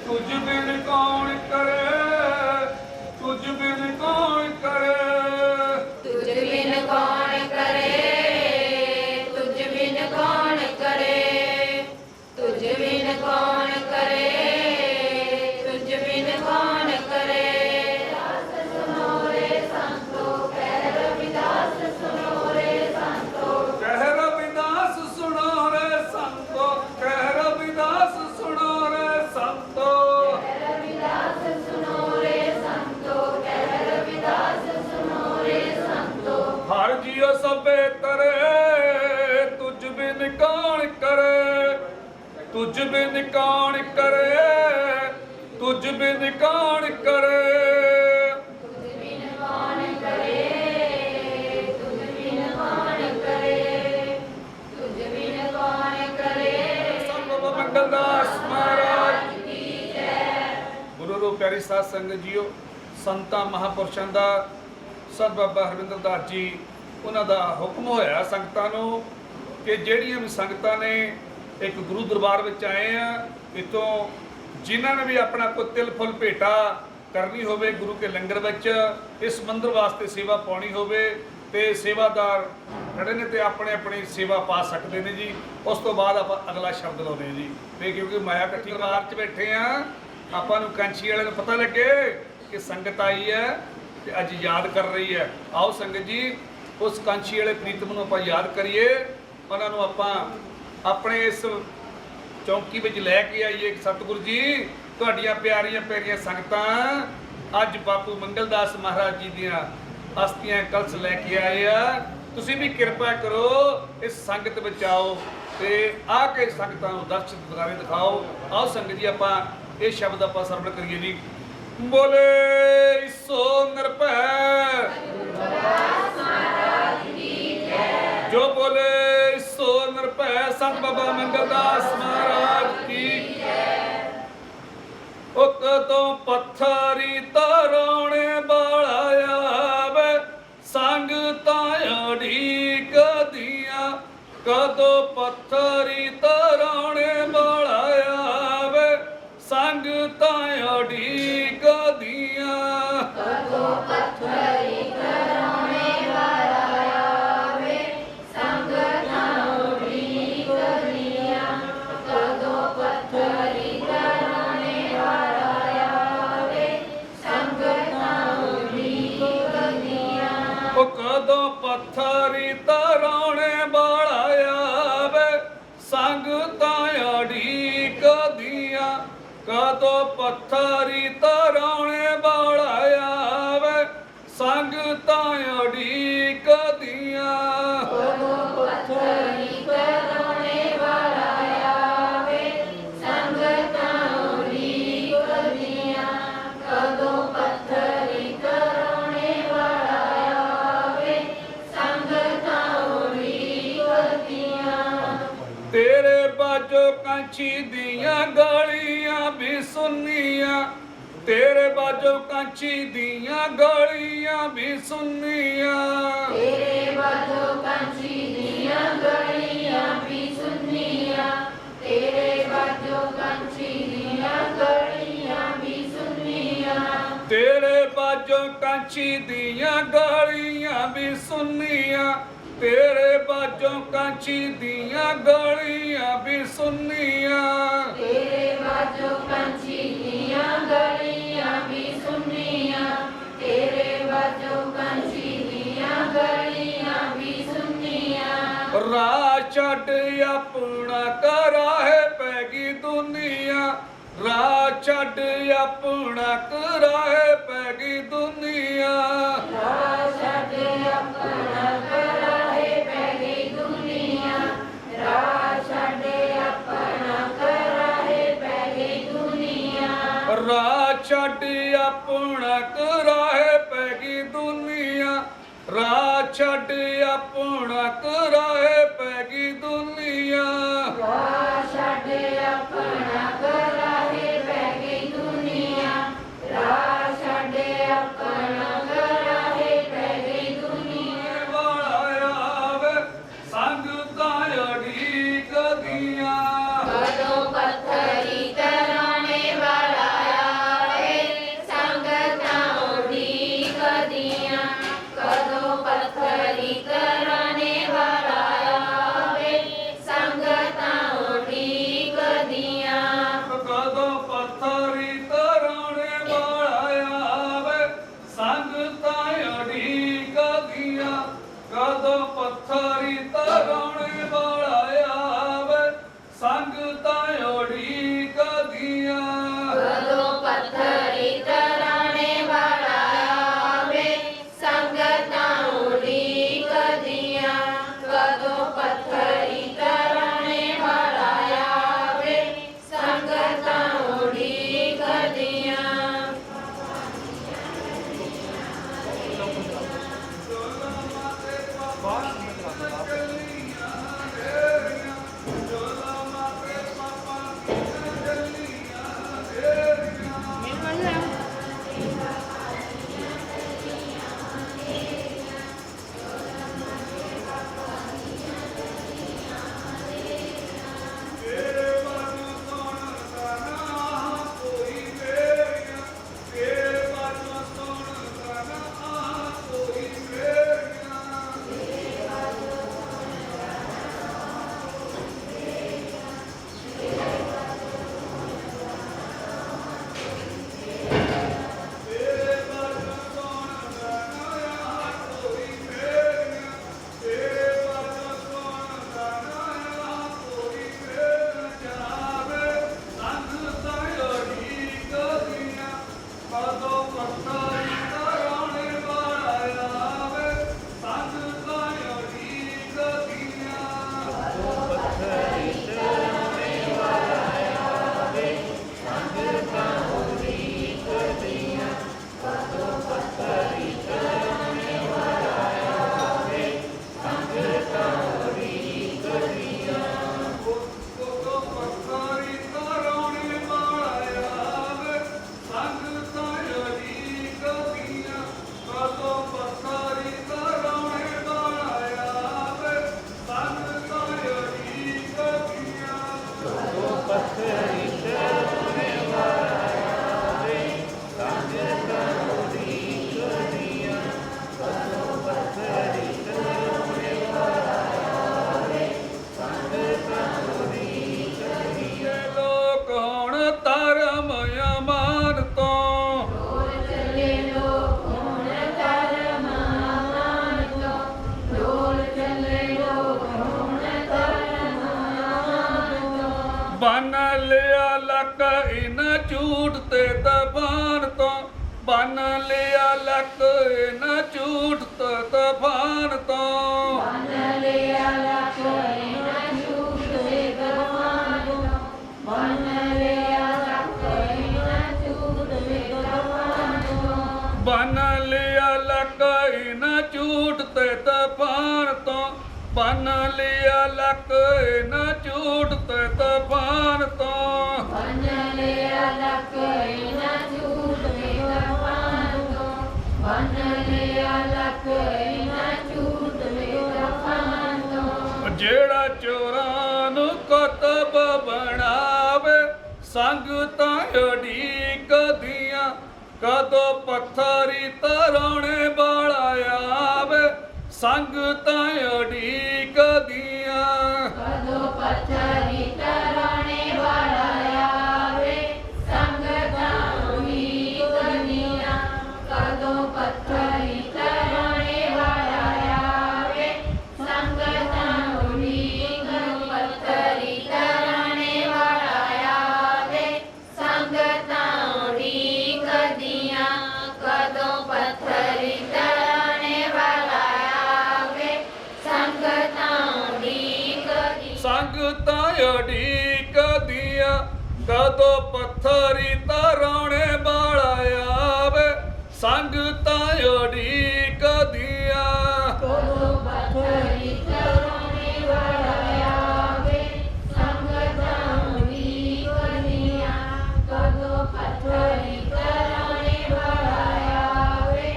तुझ बिन कौन करे, तुझ बिन कौन करे, तुझ बिन कौन करे, तुझ बिन कौन करे, तुझ बिन कौन करे, तुझ बिन कौन करे। दास सुनो रे संतो, कह रविदास सुनो रे संतो, कह रविदास सुनो रे संतो, कह रविदास सुनो रे संतो। रविदास सुनो रे संतो, कह रविदास सुनो रे संतो। हर जियो सबे तरे, तुझ बिन कौन करे, तुझ बिन कौन करे, तुझ बिन कौन करे। तुझ बिन कौन करे, तुझ बिन कौन करे, तुझ बिन कौन करे। संत बाबा मंगलदास महाराज गुरु रो प्यारी साध संगत जीओ, संतां महापुरुषां ਦਾ ਸਤ ਬਾਬਾ ਹਰਵਿੰਦਰ ਦਾਸ ਜੀ ਉਹਨਾਂ ਦਾ ਹੁਕਮ ਹੋਇਆ ਸੰਗਤਾਂ ਨੂੰ ਕਿ ਜਿਹੜੀਆਂ ਵੀ ਸੰਗਤਾਂ ਨੇ ਇੱਕ ਗੁਰੂ ਦਰਬਾਰ ਵਿੱਚ ਆਏ ਆ, ਇਤੋਂ ਜਿਨ੍ਹਾਂ ਨੇ ਵੀ ਆਪਣਾ ਕੋਈ ਤਿਲ ਫੁੱਲ ਭੇਟਾ ਕਰਨੀ ਹੋਵੇ ਗੁਰੂ ਕੇ ਲੰਗਰ ਵਿੱਚ, ਇਸ ਮੰਦਰ ਵਾਸਤੇ ਸੇਵਾ ਪਾਉਣੀ ਹੋਵੇ ਤੇ ਸੇਵਾਦਾਰ ਖੜੇ ਨੇ ਤੇ ਆਪਣੇ ਆਪਣੀ ਸੇਵਾ ਪਾ ਸਕਦੇ ਨੇ ਜੀ। ਉਸ ਤੋਂ ਬਾਅਦ ਆਪਾਂ ਅਗਲਾ ਸ਼ਬਦ ਲਾਉਂਦੇ ਹਾਂ ਜੀ। ਤੇ ਕਿਉਂਕਿ ਮਾਇਆ ਇਕੱਠੀ ਦਰਬਾਰ 'ਚ ਬੈਠੇ ਆ, ਆਪਾਂ ਨੂੰ ਕੰਛੀ ਵਾਲੇ ਨੂੰ ਪਤਾ ਲੱਗੇ ਕਿ ਸੰਗਤ ਆਈ ਹੈ ਤੇ ਅੱਜ ਯਾਦ ਕਰ ਰਹੀ ਹੈ। ਆਓ ਸੰਗਤ ਜੀ ਉਸ ਕੰਛੀ ਵਾਲੇ ਪ੍ਰੀਤਮ ਨੂੰ ਆਪਾਂ ਯਾਦ ਕਰੀਏ, ਉਹਨਾਂ ਨੂੰ ਆਪਾਂ ਆਪਣੇ ਇਸ ਚੌਂਕੀ ਵਿੱਚ ਲੈ ਕੇ ਆਈਏ। ਸਤਿਗੁਰੂ ਜੀ ਤੁਹਾਡੀਆਂ ਪਿਆਰੀਆਂ ਪਿਆਰੀਆਂ ਸੰਗਤਾਂ ਅੱਜ ਬਾਪੂ ਮੰਗਲਦਾਸ ਮਹਾਰਾਜ ਜੀ ਦੀਆਂ ਅਸਤੀਆਂ ਕਲਸ਼ ਲੈ ਕੇ ਆਏ ਆ, ਤੁਸੀਂ ਵੀ ਕਿਰਪਾ ਕਰੋ ਇਸ ਸੰਗਤ ਵਿੱਚ ਆਓ ਤੇ ਆ ਕੇ ਸੰਗਤਾਂ ਨੂੰ ਦਰਸ਼ਨ ਦਿਦਾਰੇ ਦਿਖਾਓ। ਆਓ ਸੰਗਤ ਜੀ ਆਪਾਂ ਇਹ ਸ਼ਬਦ ਆਪਾਂ ਸਰਵਣ ਕਰੀਏ ਜੀ। ਬੋਲੇ ਸੋ ਨਿਰਭੈ ਜੋ ਬੋਲੇ ਸੋ ਨਿਰਭੈ ਸੰਤ ਬਾਬਾ ਮੰਗਲਦਾਸ ਮਹਾਰਾਜ ਕੀ ਉਹ ਕਦੋਂ ਪੱਥਰੀ ਤਰਾਉਣੇ ਵਾਲਾ ਆਵੇ, ਸੰਗਤਾਂ ਅੜੀਕ ਦੀਆਂ, ਕਦੋਂ ਪੱਥਰੀ ਤਰਾਉਣੇ ਵਾਲਾ ਆਵੇ, ਸੰਗਤਾਂ ਅੜੀਕ ਦੀਆਂ। ਕਦੋਂ ਪੱਥਰੀ ਕਰਾਉਣੇ ਵਾਲਾ ਆਵੇ, ਸੰਗਤਾਂ ਉਡੀਕ ਦੀਆਂ। ਕਦੋਂ ਪੱਥਰੀ ਕਰਾਉਣੇ ਵਾਲਾ ਆਵੇ, ਸੰਗਤਾਂ ਉਡੀਕ ਦੀਆਂ। ਉਹ ਕਦੋਂ ਪੱਥਰੀ ਤਰਾਉਣੇ ਵਾਲਾ ਆਵੇ, ਸੰਗਤਾਂ ਅੜੀਕ ਦੀਆਂ। ਕਦੋਂ ਪੱਥਰੀ ਤਰਾਉਣੇ ਵਾਲਾ ਆਵੇ, ਸੰਗਤਾਂ ਅੜੀਕ ਦੀਆਂ। ਕਦੋਂ ਪੱਥਰੀ ਕਰਾਉਣੇ ਵਾਲਾ ਆਵੇ, ਸੰਗਤਾਂ ਉਡੀਕ ਦੀਆਂ। ਕਦੋਂ ਪੱਥਰੀ ਕਰਾਉਣੇ ਵਾਲਾ ਆਵੇ, ਸੰਗਤਾਂ ਉਡੀਕ ਦੀਆਂ। ਤੇਰੇ ਬਾਜੋ ਕਾਂਚੀ ਦੀਆਂ ਗਾਲੀਆਂ ਵੀ ਸੁਣੀਆਂ, ਤੇਰੇ ਬਾਜੋ ਕਾਂਚੀ ਦੀਆਂ ਗਾਲੀਆਂ ਵੀ ਸੁਣੀਆਂ। ਤੇਰੇ ਬਾਜੋ ਕਾਂਚੀ ਦੀਆਂ ਗਲੀਆਂ ਵੀ ਸੁਣੀਆਂ, ਤੇਰੇ ਬਾਜੋ ਕਾਂਚੀ ਦੀਆਂ ਗਲੀਆਂ ਵੀ ਸੁਣੀਆਂ। ਤੇਰੇ ਬਾਜੋ ਕਾਂਚੀ ਦੀਆਂ ਗਾਲੀਆਂ ਵੀ ਸੁਣੀਆਂ, ਤੇਰੇ ਬਾਜੋ ਕਾਂਚੀ ਦੀਆਂ ਗਾਲੀਆਂ ਵੀ ਸੁਣੀਆਂ। ਤੇਰੇ ਬਾਜੋ ਕਾਂਚੀ ਦੀਆਂ ਗਲੀਆਂ ਵੀ ਸੁਣੀਆਂ, ਤੇਰੇ ਬਾਜੋ ਕਾਂਚੀ ਦੀਆਂ ਗਲੀਆਂ ਵੀ ਸੁਣੀਆਂ। ਰਾਹ ਛੱਡ ਆਪਣਾ ਕਰਾਹੇ ਪੈ ਗਈ ਦੁਨੀਆ, ਰਾਹ ਛੱਡ ਆਪਣਾ ਕਰਾਹੇ ਪੈ ਗਈ ਦੁਨੀਆ। ਰਾਹ ਛੱਡ ਆਪਣਾ ਕਰਾਹੇ ਪੈ ਗਈ ਦੁਨੀਆ, ਰਾਹ ਛੱਡ ਆਪਣਾ ਕਰਾਹੇ ਪੈ ਗਈ ਦੁਨੀਆ। ਰਾਹ ਛੱਡ ਆਪਣਾ ਕਰਾਹੇ ਪੈ ਗਈ ਦੁਨੀਆ, ਰਾਹ ਛੱਡ ਆਪਣਾ ਕਰਾਹੇ ਪੈ ਗਈ ਦੁਨੀਆ। ਰਾਹ ਛੱਡ ਆਪਣਾ ਕਰਾਹੇ ਪੈ ਗਈ ਦੁਨੀਆ, ਰਾਹ ਛੱਡ ਆਪਣਾ ਕਰਾਹੇ ਪੈ ਗਈ ਦੁਨੀਆ। ਵਾਲਾ ਆਵੇ ਸੰਗਤਾਂ ਅੜੀਕ ਦੀਆਂ। ਕਦੋਂ ਪੱਥਰੀ ਤਰਾਉਣੇ ਵਾਲਾ ਝੂਠ ਤੇ ਤੂਫਾਨ ਤੋਂ ਬੰਨ ਲਿਆ ਲੱਕ ਇਹਨਾਂ ਝੂਠ ਤੇ ਤੂਫਾਨ ਤੋਂ ਬੰਨ ਲਿਆ ਲੱਕ ਇਹਨਾਂ ਝੂਠ ਤੇ ਤੂਫਾਨ ਤੋਂ ਬੰਨ ਲਿਆ ਲੱਕ ਇਹਨਾਂ ਝੂਠ ਤੇ ਤੂਫਾਨ ਤੋਂ ਬੰਨ ਲਿਆ ਲੱਕ ਇਹਨਾਂ ਝੂਠ ਤੇ ਤੂਫਾਨ ਤੋਂ ਬੰਨ ਲਿਆ ਲੱਕ ਇਹਨਾਂ ਝੂਠ ਤੇ ਤੂਫਾਨ ਤੋਂ ਬੰਨ ਲਿਆ ਲੱਕ ਇਹਨਾਂ ਝੂਠ ਤੇ ਤੂਫਾਨ ਤੋਂ ਬੰਨ ਲਿਆ ਲੱਕ ਇਹਨਾਂ ਝੂਠ ਤੇ ਤੂਫਾਨ ਤੋਂ ਜਿਹੜਾ ਚੋਰਾਂ ਨੂੰ ਕੁਤਬ ਬਣਾਵੇ ਸੰਗਤਾਂ ਉਡੀਕਦੀਆਂ ਕਦੋਂ ਪੱਥਰੀ ਤਰਾਉਣੇ ਵਾਲਾ ਆਵੇ ਸੰਗਤਾਂ ਉਡੀਕਦੀਆਂ ਕਦੋਂ ਪੱਥਰੀ ਤਰਾਉਣੇ ਵਾਲਾ ਆਵੇ ਸੰਗਤਾਂ ਉਡੀਕਦੀਆਂ ਕਦੋਂ ਪੱਥਰੀ ਤਰਾਉਣੇ ਵਾਲਾ ਆਵੇ ਸੰਗਤਾਂ ਉਡੀਕਦੀਆਂ ਪੱਥਰੀ ਤਰਾਉਣੇ ਵਾਲਾ ਆਵੇ ਸੰਗਤਾਂ ਉਡੀਕਦੀਆਂ ਕਦੋਂ ਪੱਥਰੀ ਤਰਾਉਣੇ ਵਾਲਾ ਆਵੇ ਸੰਗਤਾਂ ਉਡੀਕਦੀਆਂ ਸੰਗਤਾਂ ਉਡੀਕਦੀਆਂ ਕਦੋਂ ਪੱਥਰੀ ਤਰਾਉਣੇ ਵਾਲਾ ਆਵੇ ਸੰਗਤਾਂ ਉਡੀਕਦੀਆਂ ਕਦੋਂ ਪੱਥਰੀ ਤਰਾਉਣੇ ਵਾਲਾ ਆਵੇ ਸੰਗਤਾਂ ਉਡੀਕਦੀਆਂ ਕਦੋਂ ਪੱਥਰੀ ਤਰਾਉਣੇ ਵਾਲਾ ਆਵੇ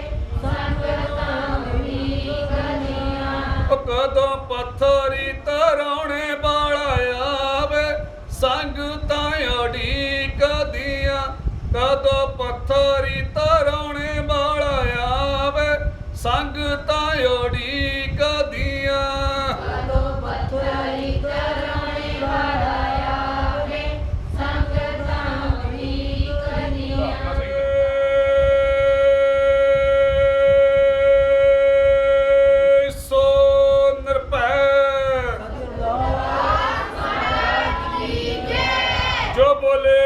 ਸੰਗਤਾਂ ਉਡੀਕਦੀਆਂ ਉਹ ਕਦੋਂ ਪੱਥਰੀ ਤਰਾਉਣੇ ਵਾਲਾ ਆਵੇ ਸੰਗਤਾਂ ਉਡੀਕਦੀਆਂ ਕਦੋਂ ਪੱਥਰੀ ਤਰਾਉਣੇ ਵਾਲਾ ਆਵੇ ਸੰਗਤਾਂ ਉਡੀਕਦੀਆਂ ਕਦੋਂ ਪੱਥਰੀ ਤਰਾਉਣੇ ਵਾਲਾ ਆਵੇ ਸੰਗਤਾਂ ਉਡੀਕਦੀਆਂ ਸੋ ਨਿਰਭੈ ਜੋ ਬੋਲੇ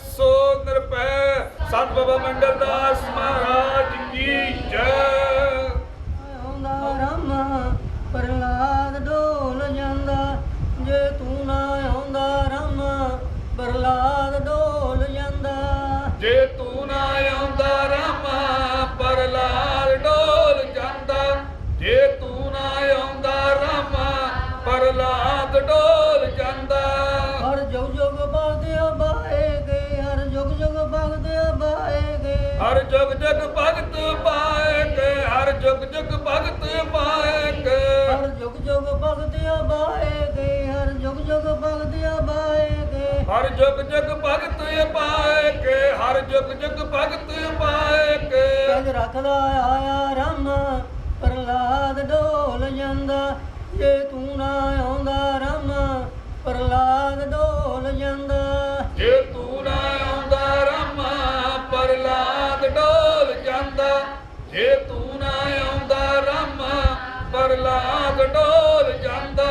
ਸੋ ਨਿਰਭੈ ਸੰਤ ਬਾਬਾ ਮੰਡਲ ਦਾਸ ਮਹਾਰਾਜ ਕੀ ਜੈ ਆਉਂਦਾ ਰਾਮਾ ਪ੍ਰਹਲਾਦ ਡੋਲ ਜਾਂਦਾ ਜੇ ਤੂੰ ਨਾ ਆਉਂਦਾ ਰਾਮਾ ਪ੍ਰਹਲਾਦ ਡੋਲ ਜਾਂਦਾ ਜੇ ਤੂੰ ਨਾ ਆਉਂਦਾ ਰਾਮਾ ਪ੍ਰਹਲਾਦ ਡੋਲ ਜਾਂਦਾ ਜੇ ਤੂੰ ਨਾ ਆਉਂਦਾ ਰਾਮਾ ਪ੍ਰਹਲਾਦ ਡੋਲ ਜਾਂਦਾ ਹਰ ਜੁਗ ਜੁਗ ਭਗਦੇ ਬਾਏਗੇ ਹਰ ਜੁਗ ਜੁਗ ਭਗਦੇ ਬਾਏਗੇ ਹਰ ਜੁਗ ਜੁਗ ਭਗਤ ਪਾਏਗੇ ਹਰ ਜੁਗ ਜੁਗ ਭਗਤ ਪਾਏਗੇ ਹਰ ਜੁਗ ਜੁਗ ਭਗਦੇ ਬਾਏਗੇ ਹਰ ਜੁਗ ਜੁਗ ਭਗਦੇ ਬਾਏਗੇ ਹਰ ਜੁਗ ਜੁਗ ਭਗਤ ਪਾਏਗੇ ਹਰ ਜੁਗ ਜੁਗ ਭਗਤ ਪਾਏਗੇ ਕੰਜ ਰੱਖਦਾ ਆਇਆ ਰਾਮਾ ਪ੍ਰਹਲਾਦ ਡੋਲ ਜਾਂਦਾ ਜੇ ਤੂੰ ਨਾ ਆਉਂਦਾ ਰਾਮਾ ਪ੍ਰਹਲਾਦ ਡੋਲ ਜਾਂਦਾ ਜੇ ਤੂੰ ਨਾ ਆਉਂਦਾ ਰਾਮਾ ਪ੍ਰਹਲਾਦ ਡੋਲ ਜਾਂਦਾ ਜੇ ਤੂੰ ਨਾ ਆਉਂਦਾ ਰਾਮਾ ਪ੍ਰਹਲਾਦ ਡੋਲ ਜਾਂਦਾ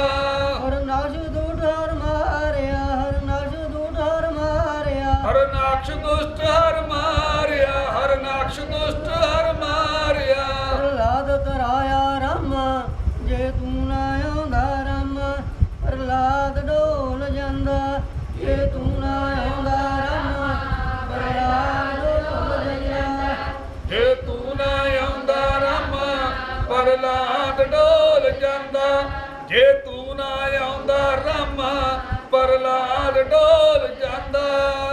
ਹਰ ਨਾਸ਼ ਦੂਢਰ ਮਾਰਿਆ ਹਰ ਨਾਸ਼ ਦੂਢਰ ਮਾਰਿਆ ਹਰ ਨਾਕਸ਼ ਦੁਸ਼ਟ ਹਰ ਮਾਰਿਆ ਹਰ ਨਾਕਸ਼ ਦੁਸ਼ਟ ਹਰ ਮਾਰਿਆ ਪ੍ਰਹਲਾਦ ਤਰਾਇਆ ਰਾਮਾ ਜੇ ਤੂੰ ਨਾ ਆਉਂਦਾ ਰਾਮਾ ਪ੍ਰਹਲਾਦ ਡੋਲ ਜਾਂਦਾ ਜੇ ਤੂੰ ਨਾ ਆਉਂਦਾ ਰਾਮਾ ਪ੍ਰਹਲਾਦ ਡੋਲ ਜਾਂਦਾ ਜੇ ਤੂੰ ਨਾ ਆਉਂਦਾ ਰਾਮਾ ਪ੍ਰਹਲਾਦ ਡੋਲ ਜਾਂਦਾ ਜੇ ਤੂੰ ਨਾ ਆਉਂਦਾ ਰਾਮਾ ਪ੍ਰਹਲਾਦ ਡੋਲ ਜਾਂਦਾ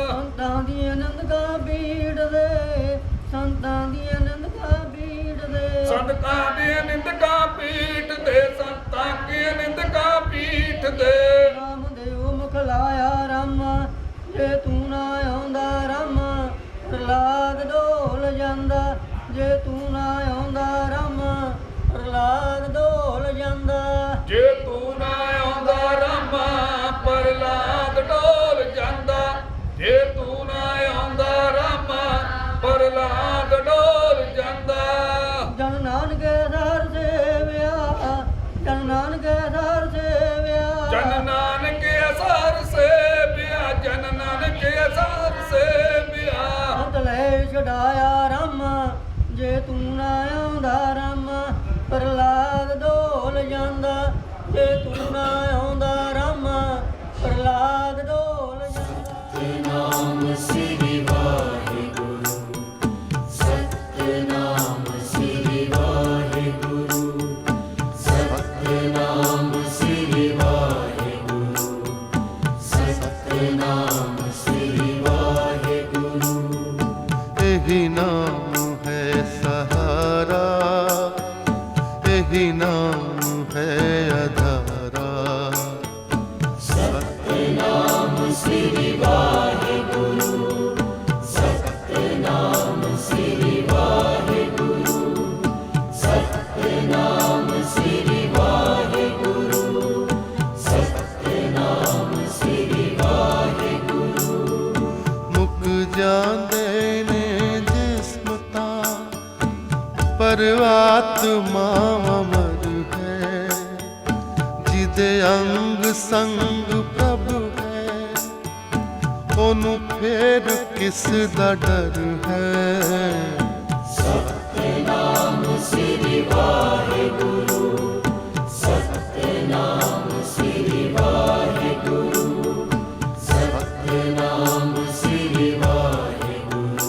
ਸੰਤਾਂ ਦੀ ਆਨੰਦਗਾ ਬੀੜ ਦੇ ਸੰਤਾਂ ਦੀ ਆਨੰਦਗਾ ਬੀੜ ਦੇ ਸੰਤਾਂ ਦੀ ਨਿੰਦਕਾਂ ਪੀਠ ਤੇ ਸੰਤਾਂ ਕੀ ਨਿੰਦਕਾਂ ਪੀਠ ਤੇ ਰਾਮਦੇਵ ਮੁਖ ਲਾਇਆ ਰਾਮਾ ਜੇ ਤੂੰ ਨਾ ਆਉਂਦਾ ਰਾਮਾ ਪ੍ਰਹਲਾਦ ਡੋਲ ਜਾਂਦਾ ਜੇ ਤੂੰ ਨਾ ਆਉਂਦਾ ਰਾਮਾ ਪ੍ਰਹਲਾਦ ਡੋਲ ਜਾਂਦਾ ਜੇ ਤੂੰ ਨਾ ਆਉਂਦਾ ਰਾਮਾ ਪ੍ਰਹਲਾਦ ਡੋਲ ਜਾਂਦਾ ਜੇ ਤੂੰ ਨਾ ਆਉਂਦਾ ਰਾਮਾ ਪ੍ਰਹਲਾਦ ਡੋਲ ਜਾਂਦਾ ਜਨ ਨਾਨਕ ਦਰ ਸੇਵਿਆ ਜਨ ਨਾਨਕ ਦਰ ਸੇਵਿਆ ਜਨ ਛਡਾਇਆ ਰਾਮਾ ਜੇ ਤੂੰ ਨਾ ਆਉਂਦਾ ਰਾਮਾ ਪ੍ਰਹਲਾਦ ਡੋਲ ਜਾਂਦਾ ਜੇ ਤੂੰ ਨਾ ਆਉਂਦਾ ਰਾਮਾ ਪ੍ਰਹਲਾਦ ਡੋਲ ਜਾਂਦਾ ਨਾਮ ਸ੍ਰੀ ਵਾਹਿਗੁਰੂ ਸਤਨਾਮ ਸ੍ਰੀ ਵਾਹਿਗੁਰੂ ਸਤਨਾਮ ਸ੍ਰੀ ਵਾਹਿਗੁਰੂ ਸਤਨਾਮ ਸ੍ਰੀ ਵਾਹਿਗੁਰੂ यही नाम है सहारा, यही नाम है आधारा। ਸਤਨਾਮ ਸ੍ਰੀ ਵਾਹਿਗੁਰੂ ਸਤਨਾਮ ਸ੍ਰੀ ਵਾਹਿਗੁਰੂ ਸਤਨਾਮ ਸ੍ਰੀ ਵਾਹਿਗੁਰੂ ਸਤਨਾਮ ਸ੍ਰੀ ਵਾਹਿਗੁਰੂ मुक जांदे ने जिस्म तां, पर आत्मा अमर है। जिदे अंग संग प्रभु है, ओनू फेर किस दा डर है। ਸਤਨਾਮ ਸ੍ਰੀ ਵਾਹਿਗੁਰੂ ਸਤਨਾਮ ਸ੍ਰੀ ਵਾਹਿਗੁਰੂ ਸਤਨਾਮ ਸ੍ਰੀ ਵਾਹਿਗੁਰੂ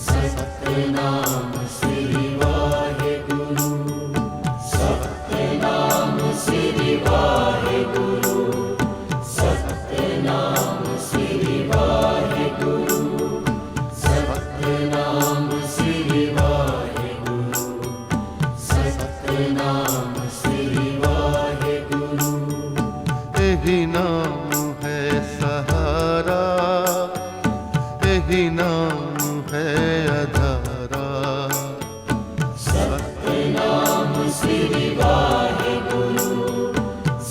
ਸਤਨਾਮ ਸ੍ਰੀ ਵਾਹਿਗੁਰੂ ਸਤਨਾਮ ਸ੍ਰੀ ਵਾਹਿਗੁਰੂ ਸਤਨਾਮ ਸ੍ਰੀ ਵਾਹਿਗੁਰੂ ਸਤਨਾਮ ਸ੍ਰੀ ਵਾਹਿਗੁਰੂ ਸਤਨਾਮ ਸ੍ਰੀ ਵਾਹਿਗੁਰੂ यही नाम है सहारा, यही नाम है आधारा। ਸਤਨਾਮ ਸ੍ਰੀ ਵਾਹਿਗੁਰੂ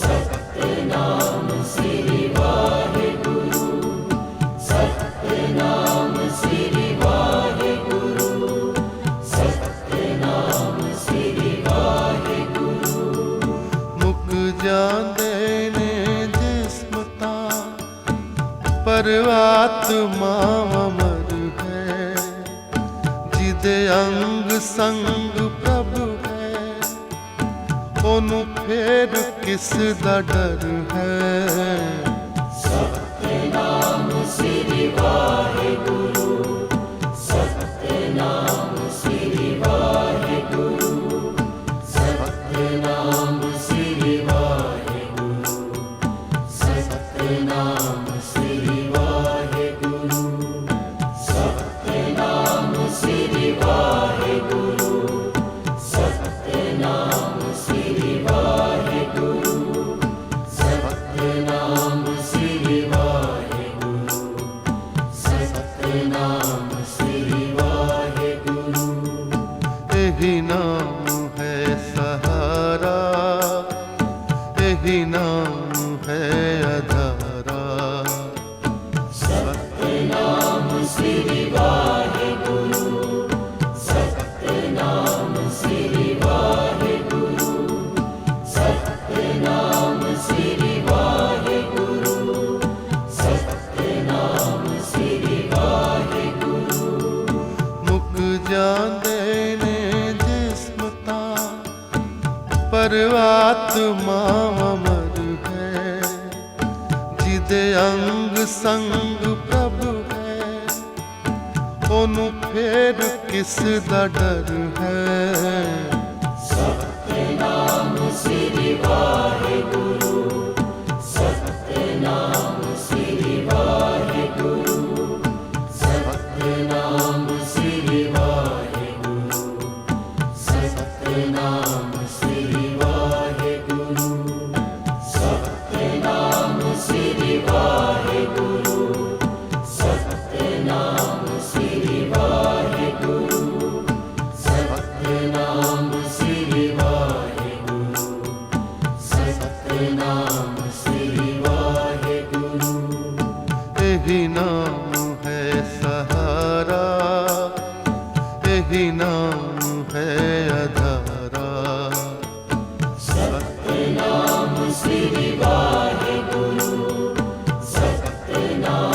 ਸਤਨਾਮ ਸ੍ਰੀ ਵਾਹਿਗੁਰੂ ਸਤਨਾਮ ਸ੍ਰੀ ਵਾਹਿਗੁਰੂ ਸਤਨਾਮ ਸ੍ਰੀ ਵਾਹਿਗੁਰੂ मुक जांदे ने जिस्म तां, पर आत्मा अमर है। जिदे अंग संग प्रभु है, ओनू फेर किस दा डर है। ਸਤਨਾਮ ਸ੍ਰੀ ਵਾਹਿਗੁਰੂ ਸਤਨਾਮ ਸ੍ਰੀ ਵਾਹਿਗੁਰੂ ਸਤਨਾਮ ਸ੍ਰੀ ਵਾਹਿਗੁਰੂ ਸਤਨਾਮ ਸ੍ਰੀ ਵਾਹਿਗੁਰੂ ਸਤਨਾਮ ਸ੍ਰੀ ਵਾਹਿਗੁਰੂ ਸਤਨਾਮ ਸ੍ਰੀ ਵਾਹਿਗੁਰੂ ਸਤਨਾਮ ਸ੍ਰੀ ਵਾਹਿਗੁਰੂ ਸਤਨਾਮ ਸ੍ਰੀ ਵਾਹਿਗੁਰੂ यही नाम है सहारा, यही नाम है आधारा। ਸਤਨਾਮ ਸ੍ਰੀ ਵਾਹਿਗੁਰੂ ਸਤਨਾਮ ਸ੍ਰੀ ਵਾਹਿਗੁਰੂ ਸਤਨਾਮ ਸ੍ਰੀ ਵਾਹਿਗੁਰੂ ਸਤਨਾਮ ਸ੍ਰੀ ਵਾਹਿਗੁਰੂ मुक जांदे ने जिस्म तां, पर आत्मा अमर है। जिदे अंग संग प्रभु है, ओनू फेर किस दा डर है। ਸਤਨਾਮ ਸ੍ਰੀ ਵਾਹਿਗੁਰੂ ਸਤਨਾਮ ਸ੍ਰੀ ਵਾਹਿਗੁਰੂ ਸਤਨਾਮ ਸ੍ਰੀ ਵਾਹਿਗੁਰੂ ਸਤਨਾਮ ਸ੍ਰੀ ਵਾਹਿਗੁਰੂ ਸਤਨਾਮ ਸ੍ਰੀ ਵਾਹਿਗੁਰੂ ਸਤਨਾਮ ਸ੍ਰੀ ਵਾਹਿਗੁਰੂ ਸਤਨਾਮ ਸ੍ਰੀ ਵਾਹਿਗੁਰੂ ਸਤਨਾਮ ਸ੍ਰੀ ਵਾਹਿਗੁਰੂ यही नाम है सहारा, यही नाम है आधारा। ਸਤਨਾਮ ਸ੍ਰੀ ਵਾਹਿਗੁਰੂ ਸਤਨਾਮ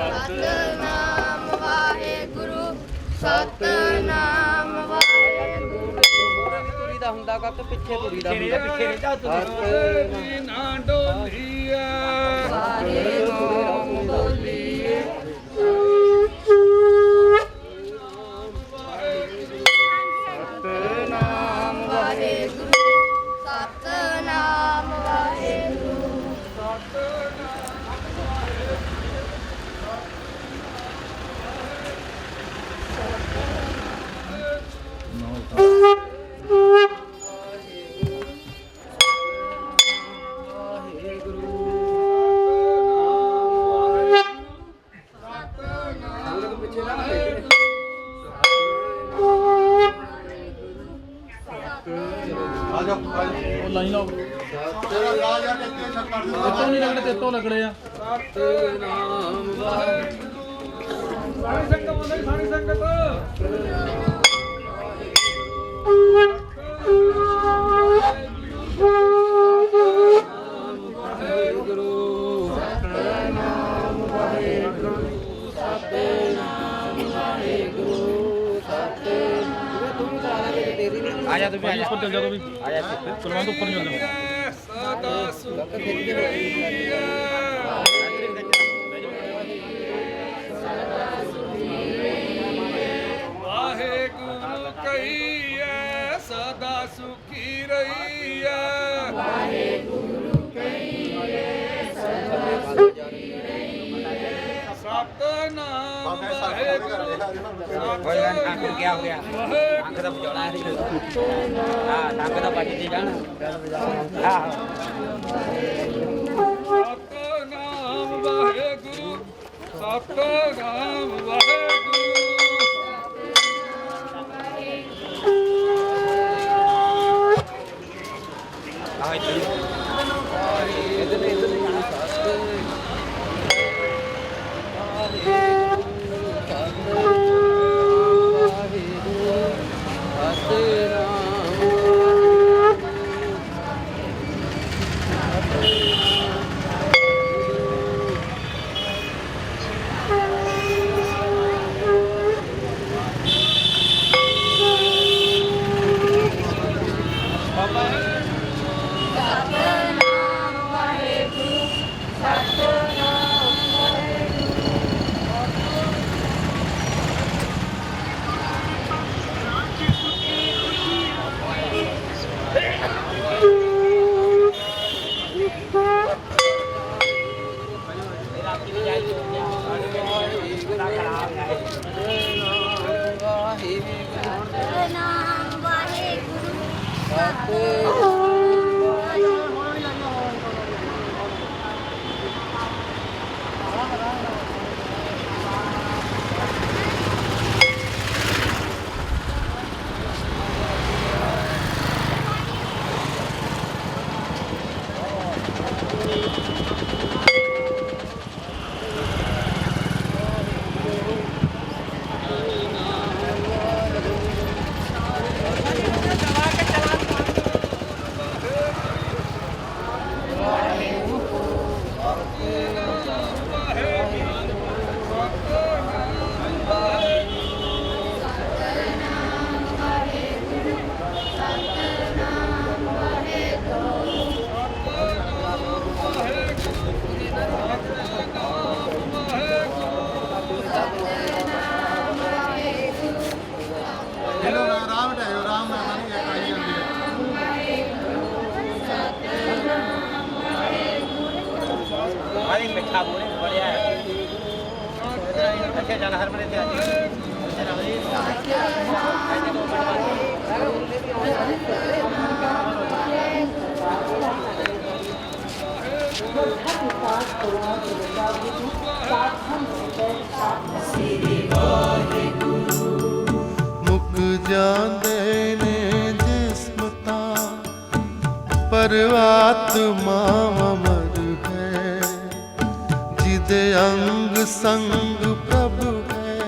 ਸਤਨਾਮ ਵਾਹਿਗੁਰੂ ਸਤਨਾਮ ਵਾਹਿਗੁਰੂ ਤੁਰੀ ਦਾ ਹੁੰਦਾ ਕੱਕ ਪਿੱਛੇ ਤੁਰੀ ਦਾ ਹਰੀ ਨਾ ਡੋਲੀਆ ਹਰੇ ਨਾਮ ਬੋਲੀਏ ਸਤਨਾਮ ਵਾਹਿਗੁਰੂ ਸਤਨਾਮ ਵਾਹਿਗੁਰੂ ਸਾਰੀ ਸੰਗਤ ਬੋਲੇ ਸਾਰੀ ਸੰਗਤ ਸਦਾ ਸੁਖੀ ਰਹੀਆ ਵਾਹਿਗੁਰੂ ਕਹੀਏ ਸਦਾ ਸੁਖੀ ਰਹੀਆ ਵਾਹਿਗੁਰੂ ਕਹੀਏ ਸਦਾ ਸੁਖੀ ਰਹੀਆ ਸਤਨਾਮ ਵਾਹਿਗੁਰੂ ਕੋਈ ਗੱਲ ਅੰਕ ਕਿਆ ਹੋ ਗਿਆ ਅੰਕ ਦਾ ਬਜਾਉਣਾ ਹੈ ਹਾਂ ਅੰਕ ਦਾ ਬਾਜੀ ਤੇ ਜਾਣਾ ਹਾਂ ਸਤਨਾਮ ਵਾਹਿਗੁਰੂ ਸਤਨਾਮ ਵਾਹਿਗੁਰੂ ਆਹ ਇੱਧਰ ਸਤਨਾਮ ਵਾਹਿਗੁਰੂ ਸਤਨਾਮ ਵਾਹਿਗੁਰੂ ਸਤਨਾਮ ਵਾਹਿਗੁਰੂ आदि मिठा बोले बढ़िया है अच्छा जाना हर मने ਜਾਂਦੇ ਨੇ ਜਿਸਮ ਤਾਂ ਪਰ ਆਤਮਾ ਅਮਰ ਹੈ। ਜਿਹਦੇ ਅੰਗ ਸੰਗ ਪ੍ਰਭ ਹੈ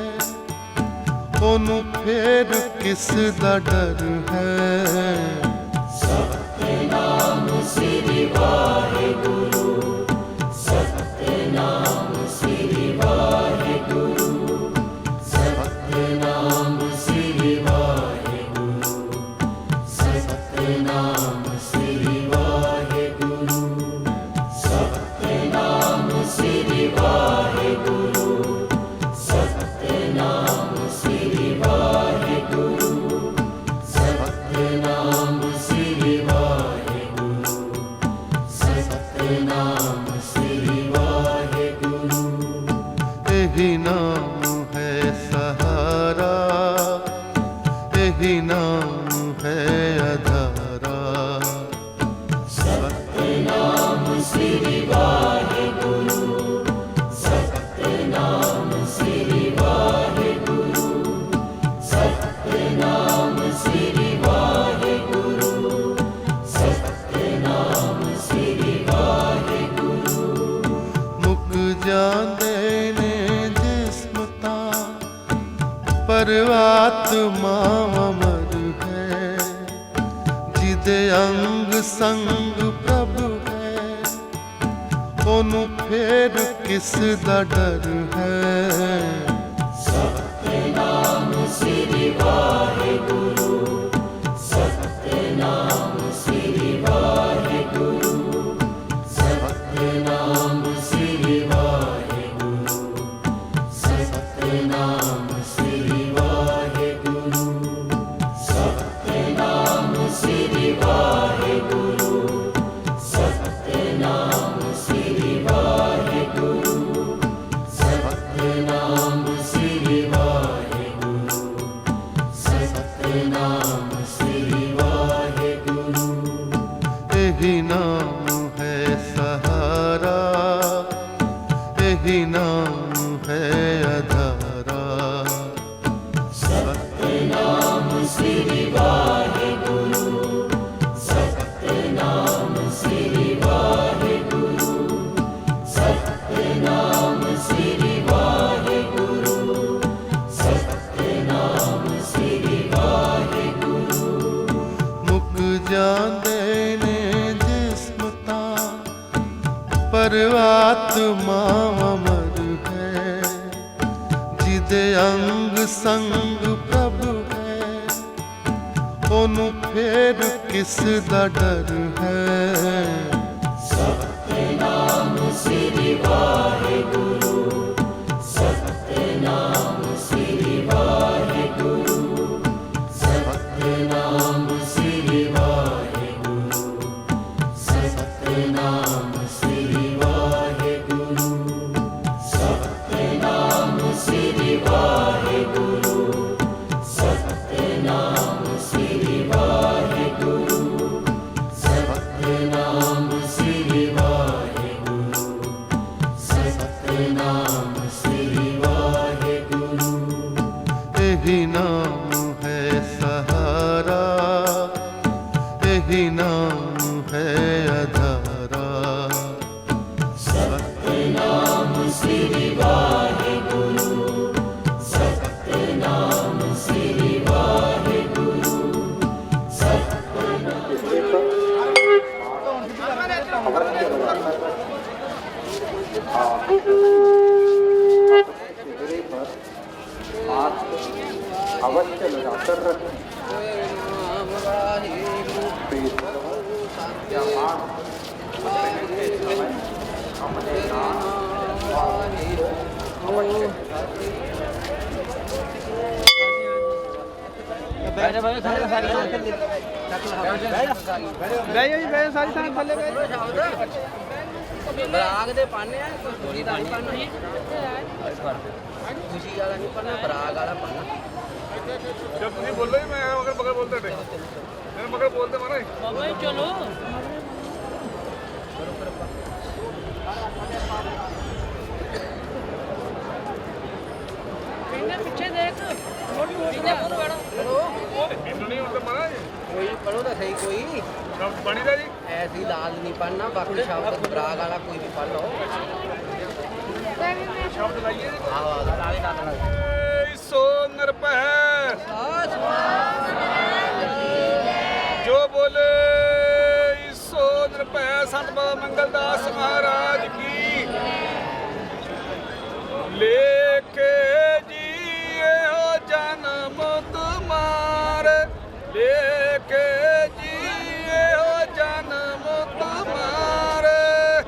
ਉਹਨੂੰ ਫੇਰ ਕਿਸ ਦਾ ਡਰ ਹੈ। ਸਤਿਨਾਮ ਸ੍ਰੀ ਵਾਹਿਗੁਰੂ, ਸਤਿਨਾਮ ਸ੍ਰੀ ਵਾਹਿਗੁਰੂ, ਸਤਿਨਾਮ ਸ੍ਰੀ ਵਾਹਿਗੁਰੂ, ਸਤਿਨਾਮ ਸ੍ਰੀ ਵਾਹਿਗੁਰੂ, ਸਤਿਨਾਮ ਸ੍ਰੀ ਵਾਹਿਗੁਰੂ, ਸਤਿਨਾਮ ਸ੍ਰੀ ਵਾਹਿਗੁਰੂ, ਸਤਿਨਾਮ ਸ੍ਰੀ ਵਾਹਿਗੁਰੂ, ਸਤਿਨਾਮ ਸ੍ਰੀ ਵਾਹਿਗੁਰੂ। ਇਹੀ ਨਾਮ ਹੈ ਸਹਾਰਾ, ਇਹੀ ਨਾਮ ਹੈ ਆਧਾਰਾ। ਸਤਿਨਾਮ ਸ੍ਰੀ ਵਾਹਿਗੁਰੂ, ਸਤਿਨਾਮ ਸ੍ਰੀ ਵਾਹਿਗੁਰੂ, ਸਤਿਨਾਮ ਸ੍ਰੀ ਵਾਹਿਗੁਰੂ, ਸਤਿਨਾਮ ਸ੍ਰੀ ਵਾਹਿਗੁਰੂ। ਮੁੱਕ ਜਾਂਦੇ ਨੇ ਜਿਸਮ ਤਾਂ ਪਰ ਆਤਮਾ ਅਮਰ ਹੈ। ਜਿਹਦੇ ਅੰਗ ਸੰਗ ਪ੍ਰਭ ਹੈ ਉਹਨੂੰ ਫੇਰ ਕਿਸ ਦਾ ਡਰ ਹੈ। ਸਤਿਨਾਮ ਸ੍ਰੀ ਵਾਹਿਗੁਰੂ, ਸਤਿਨਾਮ ਸ੍ਰੀ ਵਾਹਿਗੁਰੂ, ਸਤਿਨਾਮ ਸ੍ਰੀ ਵਾਹਿਗੁਰੂ, ਸਤਿਨਾਮ ਸ੍ਰੀ ਵਾਹਿਗੁਰੂ, ਸਤਿਨਾਮ ਸ੍ਰੀ ਵਾਹਿਗੁਰੂ, ਸਤਿਨਾਮ ਸ੍ਰੀ ਵਾਹਿਗੁਰੂ, ਸਤਿਨਾਮ ਸ੍ਰੀ ਵਾਹਿਗੁਰੂ, ਸਤਿਨਾਮ ਸ੍ਰੀ ਵਾਹਿਗੁਰੂ। ਇਹੀ ਨਾਮ ਹੈ ਸਹਾਰਾ, ਇਹੀ ਨਾਮ ਹੈ ਆਧਾਰਾ। ਸਤਿਨਾਮ ਸ੍ਰੀ ਵਾਹਿਗੁਰੂ, ਸਤਿਨਾਮ ਸ੍ਰੀ ਵਾਹਿਗੁਰੂ, ਸਤਿਨਾਮ ਸ੍ਰੀ ਵਾਹਿਗੁਰੂ, ਸਤਿਨਾਮ ਸ੍ਰੀ ਵਾਹਿਗੁਰੂ। ਮੁੱਕ ਜਾਂਦੇ ਨੇ ਜਿਸਮ ਤਾਂ ਪਰ ਆਤਮਾ ਅਮਰ ਹੈ। ਜਿਹਦੇ ਅੰਗ ਸੰਗ ਪ੍ਰਭ ਹੈ ਉਹਨੂੰ ਫੇਰ ਕਿਸ ਦਾ ਡਰ ਹੈ। ਸਤਿਨਾਮ ਸ੍ਰੀ ਵਾਹਿਗੁਰੂ, ਸਤਿਨਾਮ ਸ੍ਰੀ ਵਾਹਿਗੁਰੂ, ਸਤਿਨਾਮ ਸ੍ਰੀ ਵਾਹਿਗੁਰੂ, ਸਤਿਨਾਮ ਸ੍ਰੀ ਵਾਹਿਗੁਰੂ, ਸਤਿਨਾਮ ਸ੍ਰੀ ਵਾਹਿਗੁਰੂ, ਸਤਿਨਾਮ ਸ੍ਰੀ ਵਾਹਿਗੁਰੂ, ਸਤਿਨਾਮ ਸ੍ਰੀ ਵਾਹਿਗੁਰੂ, ਸਤਿਨਾਮ ਸ੍ਰੀ ਵਾਹਿਗੁਰੂ। ਇਹੀ ਨਾਮ ਹੈ ਸਹਾਰਾ, ਇਹੀ ਨਾਮ ਹੈ ਆਧਾਰਾ। ਸਤਿਨਾਮ ਸ੍ਰੀ ਵਾਹਿਗੁਰੂ, ਸਤਿਨਾਮ ਸ੍ਰੀ ਵਾਹਿਗੁਰੂ, अवश्य लगाकर रखें। अपने ਬਰਾਗ ਦੇ ਪਾਣੇ ਆ ਥੋੜੀ ਦਾ ਨਹੀਂ ਪਾਣਾ ਖੁਸ਼ੀ ਵਾਲਾ ਨਹੀਂ ਪਾਣਾ ਬਰਾਗ ਵਾਲਾ ਪਾਣਾ जब तुम बोल रहे मैं मगर मगर बोलते थे मेरे मगर बोलते माना ਬਾਬਾ ਜੀ ਚਲੋ ਨਹੀਂ ਹੁੰਦਾ ਮਹਾਰਾਜ ਕੋਈ ਪੜੋ ਤਾਂ ਸਹੀ ਕੋਈ ਸ਼ਬਦ ਬਣੀਦਾ ਜੀ ਐਸੀ ਲਾਲ ਨਹੀਂ ਪੜਨਾ ਬਾਕੀ ਸ਼ਬਦ ਬਰਾਗ ਵਾਲਾ ਕੋਈ ਵੀ ਪੜ ਲਓ ਸ਼ਬਦ ਲਾਈਏ ਜੀ ਆਹੋ ਲਾਲੇ ਨਾਲ ਸੋ ਨਿਰਭੈ ਜੋ ਬੋਲੇ ਸੋ ਨਿਰਭੈ ਸੰਤ ਬਾਬਾ ਮੰਗਲਦਾਸ ਮਹਾਰਾਜ ਕੀ ਲੇਖੇ ਜੀ ਇਹੋ ਜਨਮ ਤੁਮਾਰ ਲੇਖੇ ਜੀ ਇਹੋ ਜਨਮ ਤੁਮਾਰ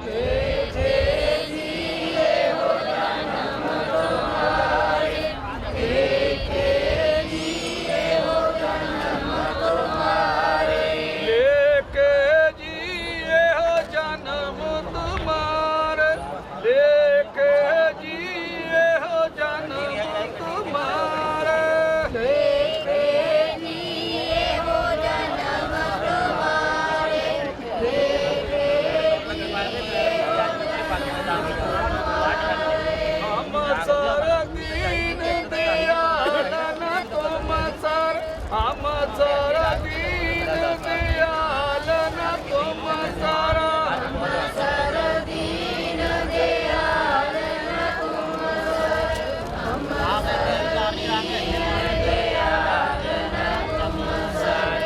ਲੇਖੇ ਜੀ ਇਹੋ ਜਨਮ ਤੁਮਾਰ ਲੇਖੇ ਜੀ ਇਹੋ ਜਨਮ ਤੁਮਾਰ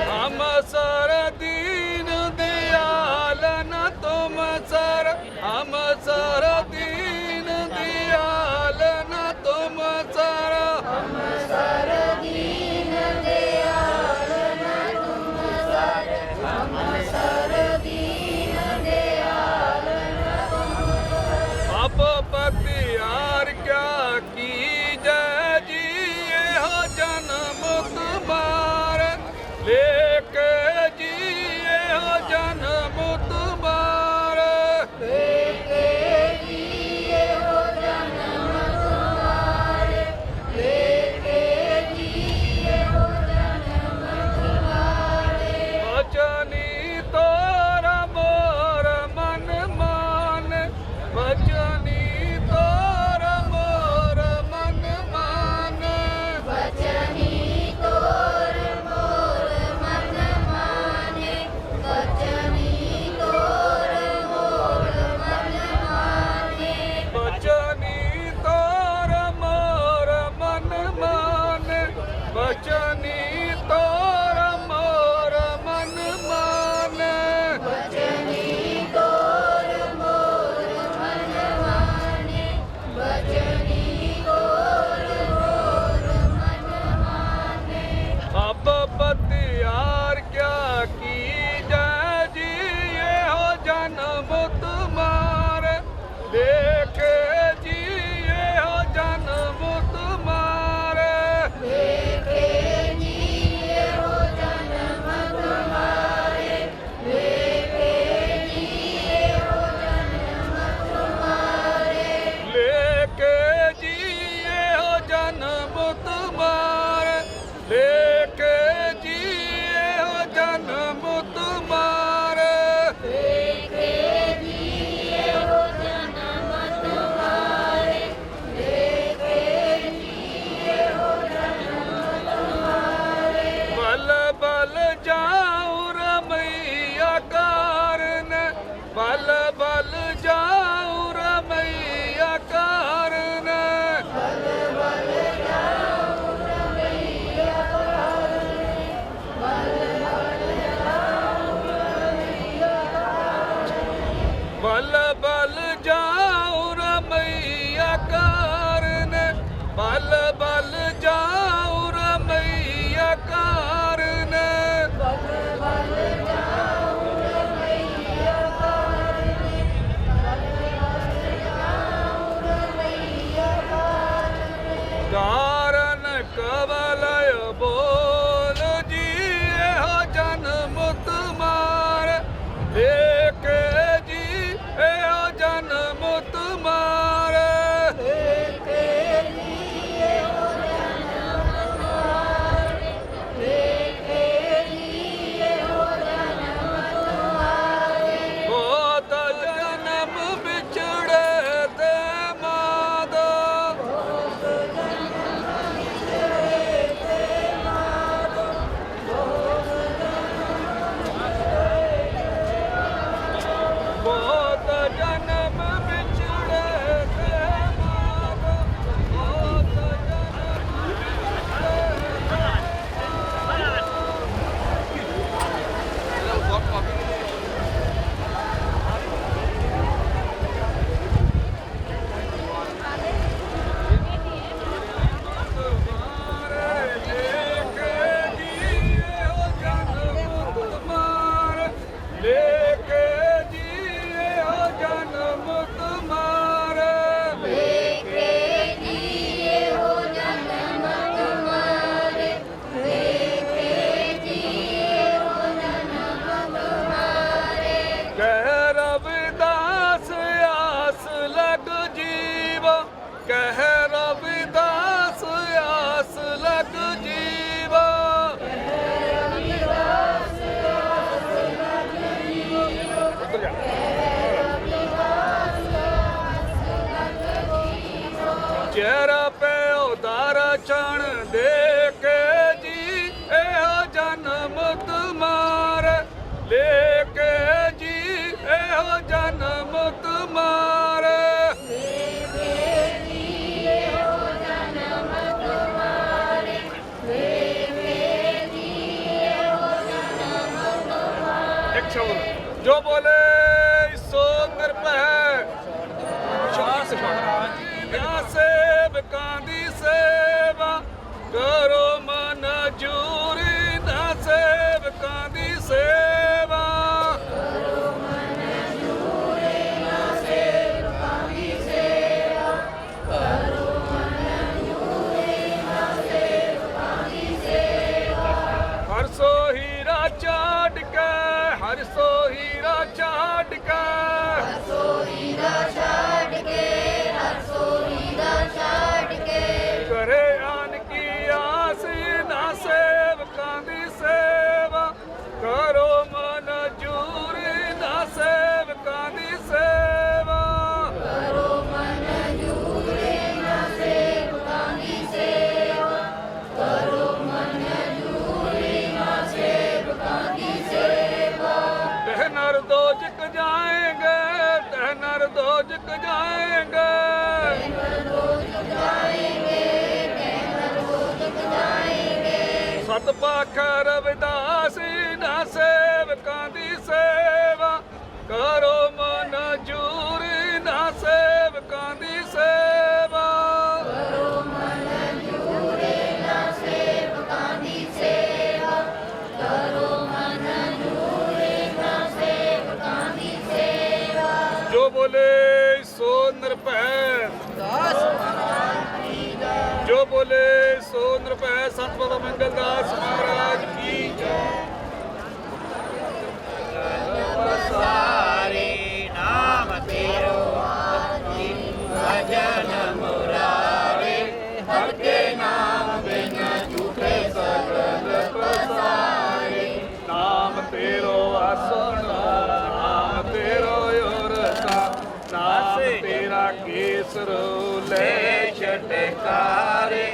ਹਮ ਸਰ ਦੀਨ ਦਿਆਲਨ ਤੁਮ ਸਰ ਹਮ ਸਰ ਦੀਨ ਦਿਆਲਨ ਤੁਮ ਸਰ ਹਮ ਸਰ ਦੀਨ ਦਿਆਲਨ ਤੁਮ ਸਰ ਹਮ ਸਰ ਦੀਨ ਦਿਆਲਨ ਤੁਮ ਸਰ ਅਬ ਬਖਤਿਆਰ ਕਿਆ ਕੀਜੈ ਜੀ ਇਹੋ ਜਨਮ ਤੁਮਾਰ ਲੇਖੇ ਜੀ ਇਹੋ ਜਨਮ ਤੁਮਾਰ ਬਚਨੀ ਤੋਰਾ ਮੋਰ ਮਨ ਮਾਨ ਬਚਨੀ ਤੋਰਾ ਮੋਰ ਮਨ ਮਾਨ ਬਚਨੀ ਤੋਰਾ ਮੋਰ ਮਨ ਮਾਨ ਬਚਨੀ ਤੋਰਾ ਮੋਰ ਮਨ ਮਾਨ ਅਬ ਬਤਿਆਰ ਕਿਆ ਕੀਜੈ ਜੀ ਇਹੋ ਜਨਮ ਤੁਮਾਰ ਲੇਖੇ ਜੀ ਇਹੋ ਜਨਮ ਤੁਮਾਰ ਲੇਖੇ ਜੀ ਇਹੋ ਜਨਮ ਤੁਮਾਰ ਲੇਖੇ ਜੀ ਇਹੋ ਜਨਮ ਤੁਮਾਰ ਬਲ ਬਲ ਜਾਉ ਰਮਈਆ ਕਾਰਨ ਬਲ ਬਲ ਜਾਉ ਰਮਈਆ ਕਾਰਨ ਬਲ ਬਲ ਜਾਉ ਰਮਈਆ ਕਾਰਨ ਬਲ ਬਲ ਜਾਉ ਰਮਈਆ ਕਾਰਨ ਕਾਰਨ ਕਵਲਯ ਬੋਲ ਜੀ ਇਹੋ ਜਨਮ ਤੁਮਾਰ ਲੇਖੇ ਜੀ ਇਹੋ अच्छा बोलो जो बोले सो निरभय सेवकां दी सेवा करो मन जूरी ना सेवकां दी सेवा हर सो हीरा चाट के हर सो हीरा चाट के करे आन की आस ना सेवकां दी सेवा करो मन जूरी ना सेवकां दी सेवा तह नर दोजक जाएंगे तह नर दोजक जाएंगे सत पाखा रविदासी ना सेवकां दी सेवा करो मन जूरी ना सेवकां दी सेवा जो बोले सो निरभय जो बोले सो निरभय संत बाबा मंगलदास महाराज की जय सारे नाम तेरो भजन मुरारे हर के नाम बिन झूठे सगल पसारे नाम तेरो आसना नाम तेरो योरसा नाम तेरा केसर ले छटकारे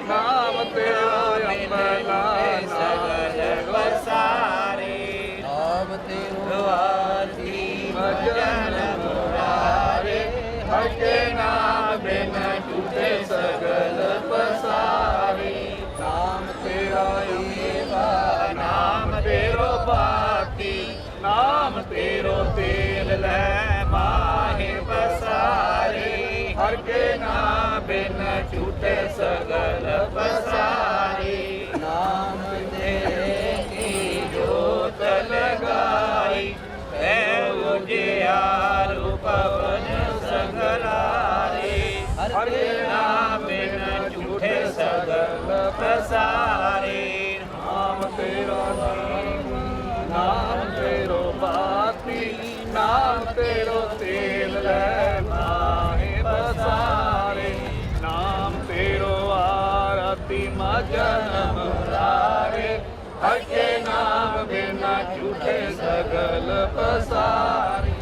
नाम तेरा अम्बला सगल पसारे ਨਾਮ ਤੇਰੋ आदि भजन मुरारे हर के नाम बिन झूठे सगल पसारे नाम तेरा एवा नाम तेरो बाकी नाम तेरो तेल लै माहे पसारे हर के नाम बिन झूठे सगल पसारे नाम तेरे की जोत लगाई है उजियारू पवन संगलारे हर के नाम बिन झूठे सगल पसारे नाम तेरा नाम तेरो बाती नाम तेरो तेल लै माहे बसारे नाम तेरो आरती जन्म मुरारे हर के नाम बिना झूठे सगल पसारे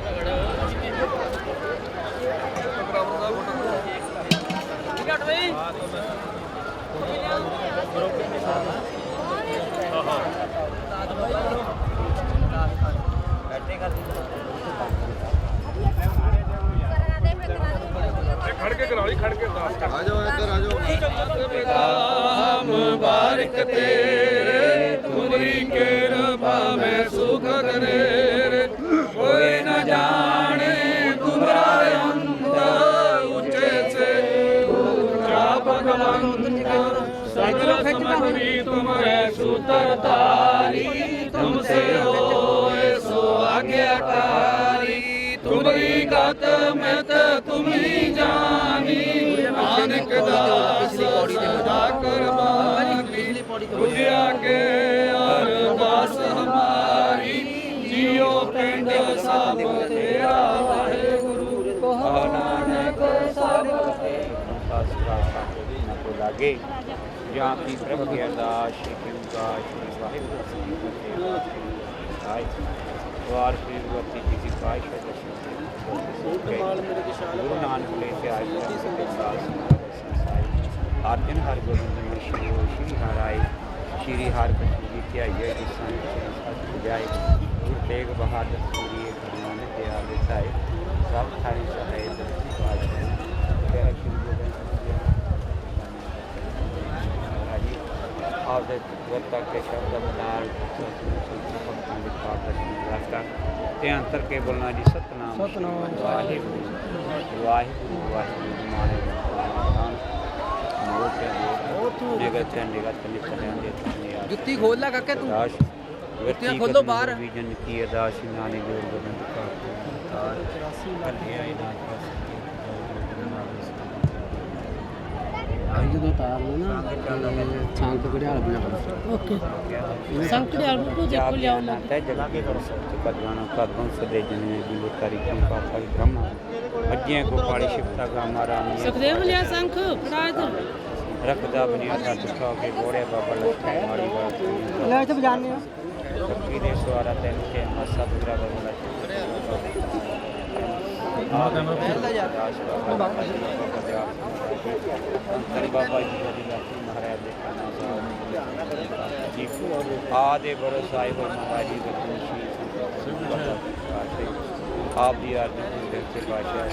खड़के करा ली खड़के आ जाओ इधर आ जाओ मुबारक तेरे तुम्हारी के रबा में सुख करे रे कोई न जाने तुम्हारे अंदर ऊंचे से ऊंचा भगवंत सगल समरी तुम्हारे सूत्र तारी तुमसे होए सो आज्ञाकारी तुम्हारी गात में तो तुम ही जानी नानक दास सदा करवानी तुझे आगे अरदास हमारी जियो पिंड सब तेरा वाहेगुरु नानक सब को लागे जहाँ की प्रभु की अरदास श्री वाहिगुरु जी की फतेह द्वार श्री भगवती जी की पातशाह दर्शन गुरु नानक लेते आए हर दिन हर गोबिंद में श्री हराए श्री हर कृष्ण जी ध्याइए जिस जाए गुरु तेग बहादुर सूर्य भगवान दयाल साए सब थारी सहाय आपके वक्ता के शब्द बदाल भक्तां ਪਾਪ ਦਾ ਰਸਤਾ ਤੇ ਅੰਤਰ ਕੇ ਬੋਲਣਾ ਜੀ ਸਤਨਾਮ ਸਤਿਨਾਮ। ਵਾਹਿਗੁਰੂ ਵਾਹਿਗੁਰੂ ਵਾਹਿਗੁਰੂ ਮਾਣੇ ਨਿਗਤ ਚੰਡੀ ਦੇ ਜੁੱਤੀ ਖੋਲ ਲੈ ਕਾਕੇ ਤੂੰ ਦਾਸ਼ ਜੁੱਤੀਆਂ ਖੋਲੋ ਬਾਹਰ। ਵਿਜਨ ਕੀ ਅਰਦਾਸ ਨਾਲੇ ਜੋਰ ਗੋਬਿੰਦ ਕਾ ਤਾਰ ਕੱਲਿਆ ਇਹਨਾਂ ਆਈ ਜਦੋਂ ਤਾਰ ਨੂੰ ਨਾ ਛਾਂਕ ਘੜਿਆਲ ਬਣਾ ਓਕੇ ਸੰਕੜਿਆਲ ਨੂੰ ਦੇਖੋ ਲਿਆਓ ਨਾ ਤੈ ਜਗਾ ਕੇ ਕਰ ਸੱਚ ਕਦਵਾਨਾ ਕਦਵੰ ਸਦੇ ਜਨੇ ਦੀ ਤਾਰੀ ਕੰ ਪਾਪਾ ਬ੍ਰਹਮਾ ਅੱਜੇ ਕੋ ਪਾੜੀ ਸ਼ਿਫਤਾ ਗਾ ਮਾਰਾ ਨੀ ਸੁਖਦੇਵ ਲਿਆ ਸੰਖ ਫੜਾ ਇਧਰ ਰੱਖਦਾ ਬਨਿਆ ਦਾ ਦੁਖਾ ਕੇ ਗੋੜੇ ਬਾਬਾ ਲਖੇ ਮਾਰੀ ਗਾ ਲੈ ਇੱਥੇ ਵਜਾਣੇ ਆ ਰੱਖੀ ਦੇ ਸਵਾਰਾ ਤੈਨ ਕੇ ਮਸਾ ਦੁਰਾ ਬਾਬਾ ਪਹਿਲਾ ਜਾ ਅੰਤਰ ਬਾਬਾ ਜੀ ਦੀ ਲਾਠੀ ਮਹਾਰਾਜ ਦੇ ਖਾਨਾ ਜੀ ਆਦੇ ਬਰੋ ਸਾਹਿਬ ਮਹਾਰਾਜ ਜੀ ਦੇ ਆਪ ਦੀ ਆਰਤੀ ਦੇ ਤੇ ਬਾਦਸ਼ਾਹ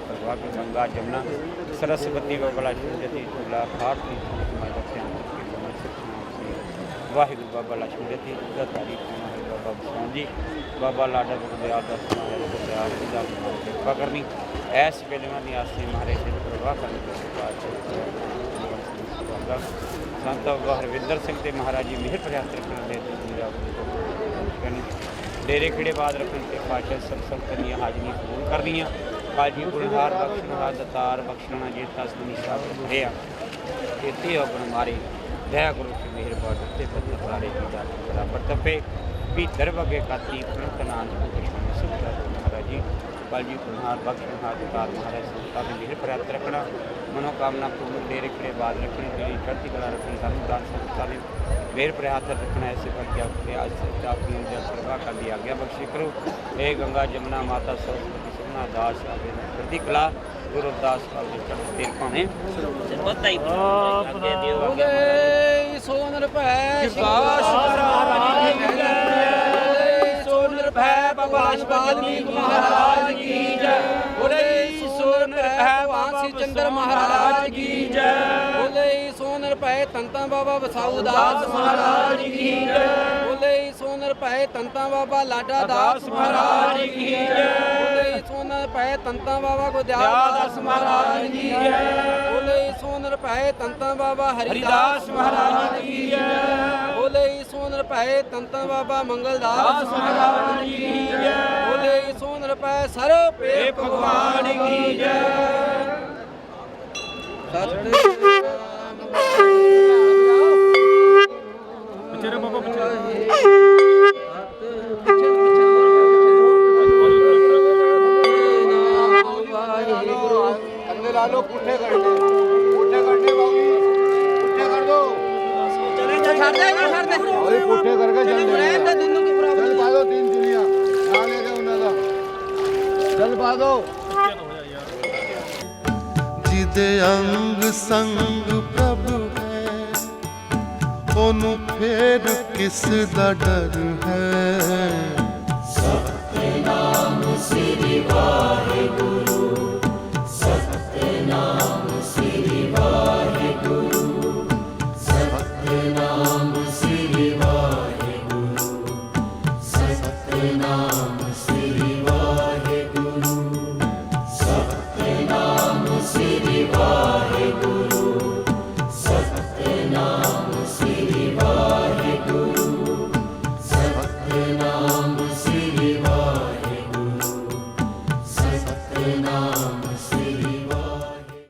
ਪ੍ਰਭਾ ਕੇ ਗੰਗਾ ਜਮਨਾ सरस्वती बाबा लक्ष्मी झूला खाट वाहिगुरु बाबा लक्ष्मी जती तारीफ बाबा बसौन जी बाबा लाडा गुरदयाल दस कृपा करनी ऐस वेले की आस्ते महाराज जी प्रवाह करनी संत बाबा हरविंदर सिंह ते महाराज जी मेहर प्रयास रखने डेरे खिड़े बाद रखने से पातशाह सत्संग करनी हाजरी कबूल करनी काजी गुलहार बख्शना दतार बख्शना जे तस्मनी साहब रहा इतने अपन मारे दया गुरु की मेहर बाटे पत्थर सारे की जात बराबर तपे भीतर वगे काती प्रणत नानक कृष्ण सुख महाराज जी काजी गुलहार बख्शना दतार महाराज संता की मेहर प्राप्त रखना मनोकामना पूर्ण डेरे खिड़े बाद रखनी तेरी चढ़ती कला रखनी सानू दान संस्था ने मेहर प्रयास रखना ऐसे प्रज्ञा आज आपकी प्रभा का भी आज्ञा बख्शी करो हे गंगा जमुना माता सरस्वती दास करती कला गुरु दास तेल पाने पता ही सोनर भै सोनर भै बाबा वाल्मीकि महाराज की जय बोले सोनर भै वासी चंद्र महाराज की जय बोले सोनर भै तंता बाबा वसाऊ दास महाराज की जय बोले सोनर भै तंता बाबा लाडा दास महाराज की जय सोनर भै तंता बाबा गुरदयाल दास महाराज की जय बोले सोनर भै तंता बाबा हरिदास महाराज की जय बोले सोनर भै तंता बाबा मंगलदास महाराज की जय बोले सोनर भै सर्व पे भगवान की जय लो पुठे करने बाबू पुठे कर दो अरे पुठे करके चल पा दो 3 दुनिया ना लेके उन्हें चल पा दो जिदे अंग संग प्रभु है ओनू फेर किस दा डर है सतनाम श्री वाहिगुरु